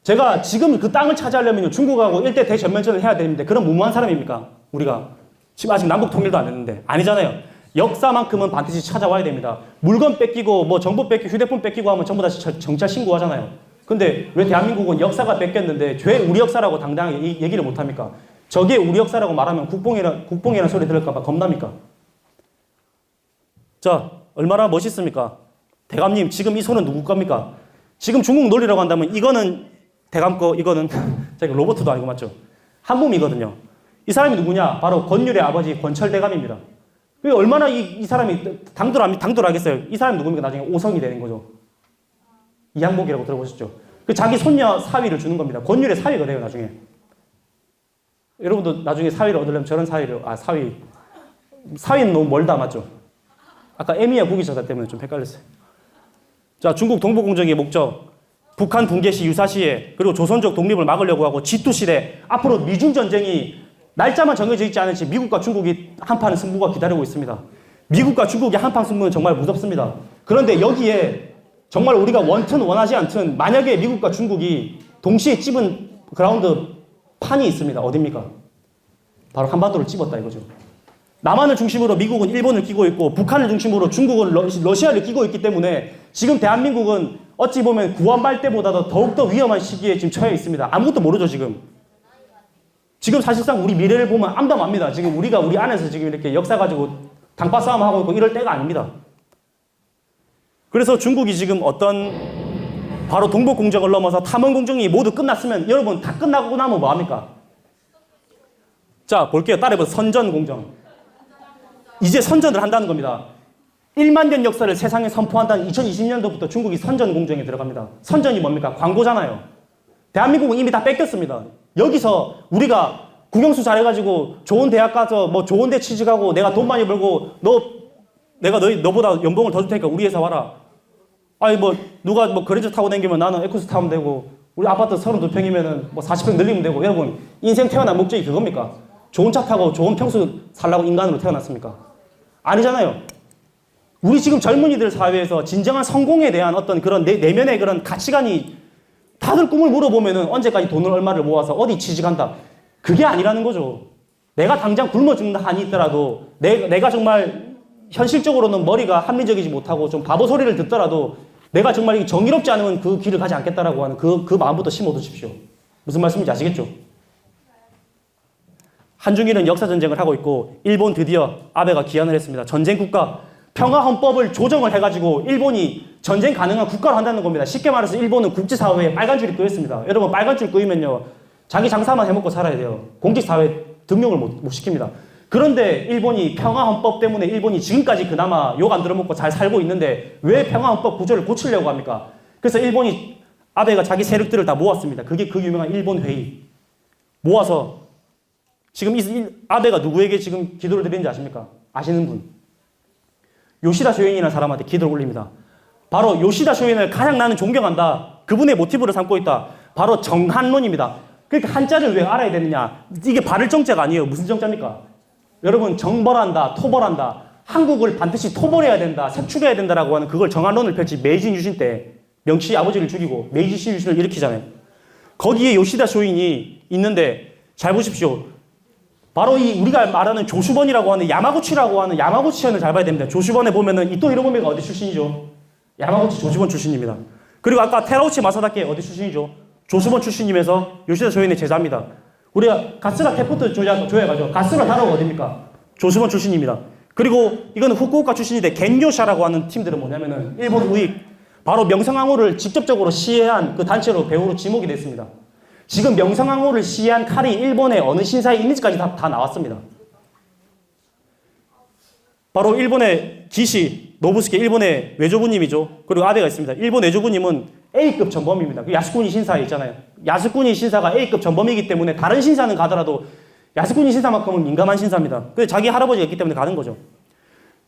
제가 지금 그 땅을 차지하려면 중국하고 일대 대전면전을 해야 되는데 그런 무모한 사람입니까? 우리가. 지금 아직 남북 통일도 안 했는데. 아니잖아요. 역사만큼은 반드시 찾아와야 됩니다. 물건 뺏기고 뭐 정보 뺏기고 휴대폰 뺏기고 하면 전부 다 경찰 신고하잖아요. 근데 왜 대한민국은 역사가 뺏겼는데 왜 우리 역사라고 당당하게 얘기를 못합니까? 저게 우리 역사라고 말하면 국뽕이라는 소리 들을까봐 겁납니까? 자, 얼마나 멋있습니까? 대감님, 지금 이 손은 누구 겁니까? 지금 중국 논리라고 한다면 이거는 대감 거, 이거는 제가 로버트도 아니고 맞죠? 한 몸이거든요. 이 사람이 누구냐? 바로 권율의 아버지 권철대감입니다. 얼마나 이 사람이 당돌하겠어요? 이 사람이 누굽니까? 나중에 오성이 되는 거죠. 이항복이라고 들어보셨죠? 그 자기 손녀 사위를 주는 겁니다. 권율의 사위가 돼요, 나중에. 여러분도 나중에 사위를 얻으려면 저런 사위를, 사위는 너무 멀다, 맞죠? 아까 에미야 국위저자 때문에 좀 헷갈렸어요. 자, 중국 동북공정의 목적. 북한 붕괴 시 유사시에, 그리고 조선족 독립을 막으려고 하고 지투시대, 앞으로 미중전쟁이 날짜만 정해져 있지 않은지 미국과 중국이 한판 승부가 기다리고 있습니다. 미국과 중국의 한판 승부는 정말 무섭습니다. 그런데 여기에 정말 우리가 원튼 원하지 않든 만약에 미국과 중국이 동시에 찝은 그라운드 판이 있습니다. 어딥니까? 바로 한반도를 찝었다 이거죠. 남한을 중심으로 미국은 일본을 끼고 있고 북한을 중심으로 중국은 러시아를 끼고 있기 때문에 지금 대한민국은 어찌 보면 구한말 때보다도 더욱더 위험한 시기에 지금 처해 있습니다. 아무것도 모르죠 지금. 지금 사실상 우리 미래를 보면 암담합니다. 지금 우리가 우리 안에서 지금 이렇게 역사 가지고 당파 싸움하고 있고 이럴 때가 아닙니다. 그래서 중국이 지금 어떤 바로 동북공정을 넘어서 탐험공정이 모두 끝났으면 여러분 다 끝나고 나면 뭐합니까? 자, 볼게요. 따라해보세요. 선전공정. 이제 선전을 한다는 겁니다. 1만 년 역사를 세상에 선포한다는 2020년도부터 중국이 선전공정에 들어갑니다. 선전이 뭡니까? 광고잖아요. 대한민국은 이미 다 뺏겼습니다. 여기서 우리가 국영수 잘해가지고 좋은 대학 가서 뭐 좋은 데 취직하고 내가 돈 많이 벌고 내가 너보다 연봉을 더 줄 테니까 우리 회사 와라. 아니 뭐 누가 뭐 거래처 타고 다니면 나는 에쿠스 타면 되고 우리 아파트 32평이면은 뭐 40평 늘리면 되고. 여러분 인생 태어난 목적이 그겁니까? 좋은 차 타고 좋은 평수 살라고 인간으로 태어났습니까? 아니잖아요. 우리 지금 젊은이들 사회에서 진정한 성공에 대한 어떤 그런 내면의 그런 가치관이 다들 꿈을 물어보면은 언제까지 돈을 얼마를 모아서 어디 취직한다. 그게 아니라는 거죠. 내가 당장 굶어 죽는다 한이 있더라도 내가 정말 현실적으로는 머리가 합리적이지 못하고 좀 바보 소리를 듣더라도 내가 정말 정의롭지 않으면 그 길을 가지 않겠다라고 하는 그 마음부터 심어두십시오. 무슨 말씀인지 아시겠죠? 한중일은 역사전쟁을 하고 있고 일본 드디어 아베가 기한을 했습니다. 전쟁국가 평화헌법을 조정을 해가지고 일본이 전쟁 가능한 국가로 한다는 겁니다. 쉽게 말해서 일본은 국제사회에 빨간 줄이 끄였습니다. 여러분 빨간 줄 끄이면요 자기 장사만 해먹고 살아야 돼요. 공직사회에 등록을 못 시킵니다. 그런데 일본이 평화헌법 때문에 일본이 지금까지 그나마 욕 안 들어먹고 잘 살고 있는데 왜 평화헌법 구조를 고치려고 합니까? 그래서 일본이 아베가 자기 세력들을 다 모았습니다. 그게 그 유명한 일본 회의. 모아서 지금 아베가 누구에게 지금 기도를 드리는지 아십니까? 아시는 분? 요시다 쇼인이라는 사람한테 기도를 올립니다. 바로 요시다 쇼인을 가장 나는 존경한다. 그분의 모티브를 삼고 있다. 바로 정한론입니다. 그러니까 한자를 왜 알아야 되느냐? 이게 바를 정자가 아니에요. 무슨 정자입니까? 여러분 정벌한다, 토벌한다. 한국을 반드시 토벌해야 된다, 색출해야 된다라고 하는 그걸 정한론을 펼치 메이지 유신 때 명치 아버지를 죽이고 메이지 유신을 일으키잖아요. 거기에 요시다 쇼인이 있는데 잘 보십시오. 바로 이 우리가 말하는 조슈번이라고 하는 야마구치라고 하는 야마구치현을 잘 봐야 됩니다. 조슈번에 보면은 이토 히로부미가 어디 출신이죠? 야마구치 조슈번 출신입니다. 그리고 아까 테라우치 마사다케 어디 출신이죠? 조슈번 출신이면서 요시다 쇼인의 제자입니다. 우리가 가스라 테프트 조야가죠. 가스라 다로가 어디입니까? 조슈번 출신입니다. 그리고 이거는 후쿠오카 출신인데 겐요샤라고 하는 팀들은 뭐냐면은 일본 우익 바로 명성황후를 직접적으로 시해한 그 단체로 배우로 지목이 됐습니다. 지금 명성황후를 시해한 칼이 일본의 어느 신사에 있는지까지 다 나왔습니다. 바로 일본의 기시 노부스케 일본의 외조부님이죠. 그리고 아베가 있습니다. 일본 외조부님은 A급 전범입니다. 그 야스쿠니 신사에 있잖아요. 야스쿠니 신사가 A급 전범이기 때문에 다른 신사는 가더라도 야스쿠니 신사만큼은 민감한 신사입니다. 그래서 자기 할아버지가 있기 때문에 가는 거죠.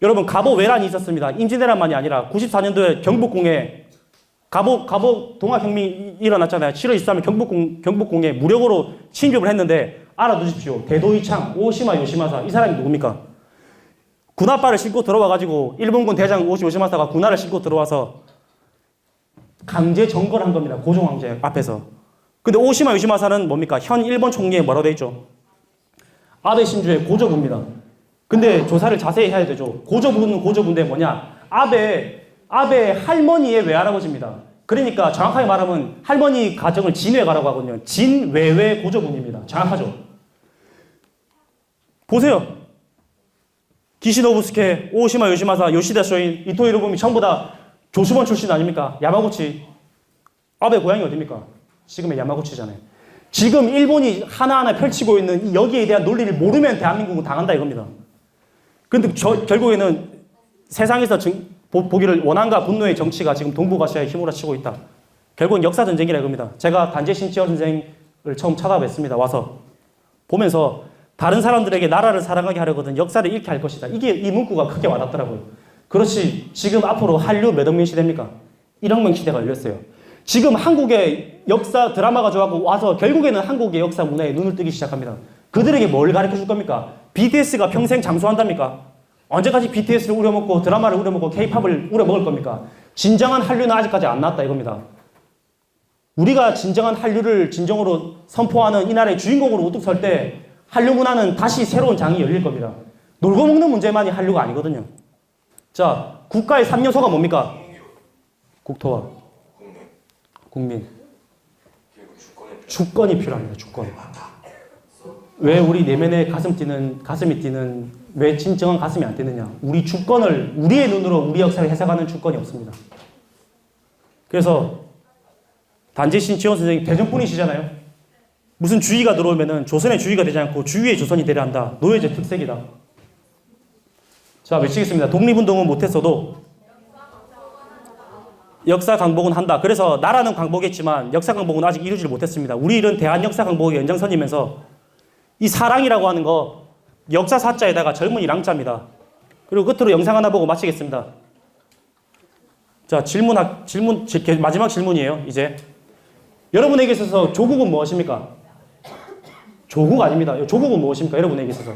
여러분 가보 외란이 있었습니다. 임진왜란만이 아니라 94년도에 경복궁에 가보 동학혁명이 일어났잖아요. 7월 23일 경복궁에 무력으로 침입을 했는데 알아두십시오. 대도이창, 오시마 요시마사 이 사람이 누굽니까? 군화발을 신고 들어와가지고 일본군 대장 오시마 요시마사가 군화를 신고 들어와서 강제 정거를 한 겁니다. 고종황제 앞에서. 근데 오시마 요시마사는 뭡니까? 현 일본 총리에 뭐라고 돼 있죠? 아베 신주의 고조부입니다. 근데 조사를 자세히 해야 되죠. 고조부는 고조부인데 뭐냐? 아베 할머니의 외할아버지입니다. 그러니까 정확하게 말하면 할머니 가정을 진외가라고 하거든요. 진외외 고조부입니다. 정확하죠? 보세요. 기시노부스케, 오시마 요시마사, 요시다 쇼인, 이토 히로부미 전부 다 조수번 출신 아닙니까? 야마구치. 아베 고향이 어디입니까? 지금의 야마구치잖아요. 지금 일본이 하나하나 펼치고 있는 여기에 대한 논리를 모르면 대한민국은 당한다 이겁니다. 근데 결국에는 세상에서 보기를 원한과 분노의 정치가 지금 동북아시아에 휘몰아치고 있다. 결국은 역사전쟁이라 이겁니다. 제가 단재 신지어 선생을 처음 찾아뵀습니다. 와서 보면서 다른 사람들에게 나라를 사랑하게 하려거든 역사를 잃게 할 것이다. 이게 이 문구가 크게 와닿더라고요. 그렇지 지금 앞으로 한류 몇 억명 시대입니까? 1억 명 시대가 열렸어요. 지금 한국의 역사 드라마가 좋아하고 와서 결국에는 한국의 역사 문화에 눈을 뜨기 시작합니다. 그들에게 뭘 가르쳐 줄 겁니까? BTS가 평생 장수한답니까? 언제까지 BTS를 우려먹고 드라마를 우려먹고 K-팝을 우려먹을 겁니까? 진정한 한류는 아직까지 안 나왔다 이겁니다. 우리가 진정한 한류를 진정으로 선포하는 이 나라의 주인공으로 우뚝 설 때 한류 문화는 다시 새로운 장이 열릴 겁니다. 놀고 먹는 문제만이 한류가 아니거든요. 자, 국가의 3요소가 뭡니까? 국토와 국민. 주권이 필요합니다. 주권. 왜 우리 내면에 가슴이 뛰는 왜 진정한 가슴이 안 뛰느냐? 우리 주권을 우리의 눈으로 우리 역사를 해석하는 주권이 없습니다. 그래서 단재 신치원 선생님 대전분이시잖아요. 무슨 주의가 들어오면은 조선의 주의가 되지 않고 주위의 조선이 되려 한다. 노예제 특색이다. 자, 외치겠습니다. 독립운동은 못했어도 역사 강복은 한다. 그래서 나라는 강복했지만 역사 강복은 아직 이루지를 못했습니다. 우리 일은 대한 역사 강복의 연장선이면서 이 사랑이라고 하는 거 역사 사자에다가 젊은이 랑자입니다. 그리고 끝으로 영상 하나 보고 마치겠습니다. 자, 마지막 질문이에요. 이제 여러분에게 있어서 조국은 무엇입니까? 조국 아닙니다. 조국은 무엇입니까? 여러분에게 있어서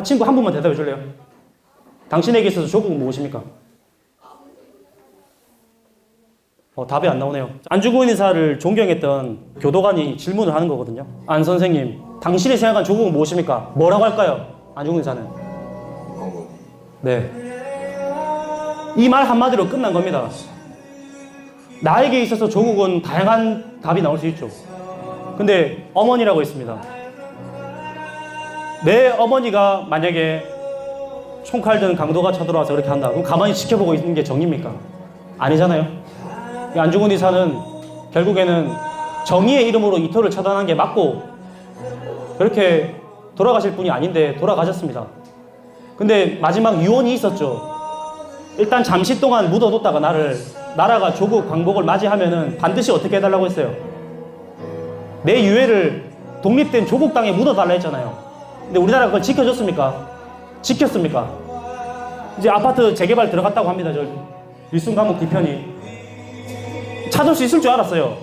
친구 한 분만 대답해 줄래요? 당신에게 있어서 조국은 무엇입니까? 답이 안 나오네요. 안중근 의사를 존경했던 교도관이 질문을 하는 거거든요. 안 선생님, 당신이 생각한 조국은 무엇입니까? 뭐라고 할까요? 안중근 의사는. 네. 이 말 한마디로 끝난 겁니다. 나에게 있어서 조국은 다양한 답이 나올 수 있죠. 근데 어머니라고 했습니다. 내 어머니가 만약에 총칼 든 강도가 쳐들어와서 그렇게 한다. 그럼 가만히 지켜보고 있는 게 정의입니까? 아니잖아요. 안중근 의사는 결국에는 정의의 이름으로 이토를 처단한 게 맞고 그렇게 돌아가실 분이 아닌데 돌아가셨습니다. 근데 마지막 유언이 있었죠. 일단 잠시 동안 묻어뒀다가 나라가 조국 광복을 맞이하면은 반드시 어떻게 해달라고 했어요? 내 유해를 독립된 조국 땅에 묻어달라 했잖아요. 근데 우리나라가 그걸 지켜줬습니까? 지켰습니까? 이제 아파트 재개발 들어갔다고 합니다. 저 일순 감옥 뒤편이. 찾을 수 있을 줄 알았어요.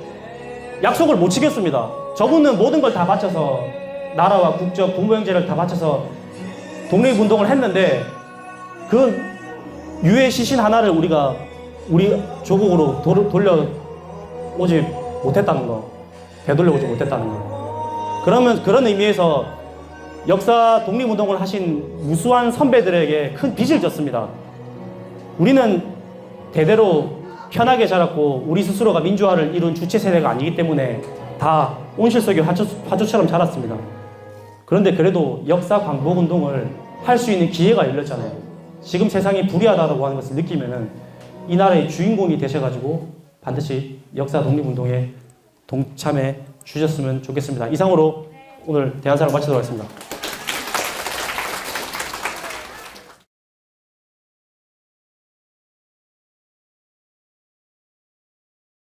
약속을 못 지켰습니다. 저분은 모든 걸 다 바쳐서 나라와 국적, 부모 형제를 다 바쳐서 독립운동을 했는데 그 유해 시신 하나를 우리가 우리 조국으로 돌려오지 못했다는 거. 되돌려오지 못했다는 거. 그러면 그런 의미에서 역사 독립운동을 하신 무수한 선배들에게 큰 빚을 졌습니다. 우리는 대대로 편하게 자랐고 우리 스스로가 민주화를 이룬 주체 세대가 아니기 때문에 다 온실속의 화초처럼 자랐습니다. 그런데 그래도 역사 광복운동을 할 수 있는 기회가 열렸잖아요. 지금 세상이 불이하다고 하는 것을 느끼면은 이 나라의 주인공이 되셔가지고 반드시 역사 독립운동에 동참해 주셨으면 좋겠습니다. 이상으로 오늘 대한사랑 마치도록 하겠습니다.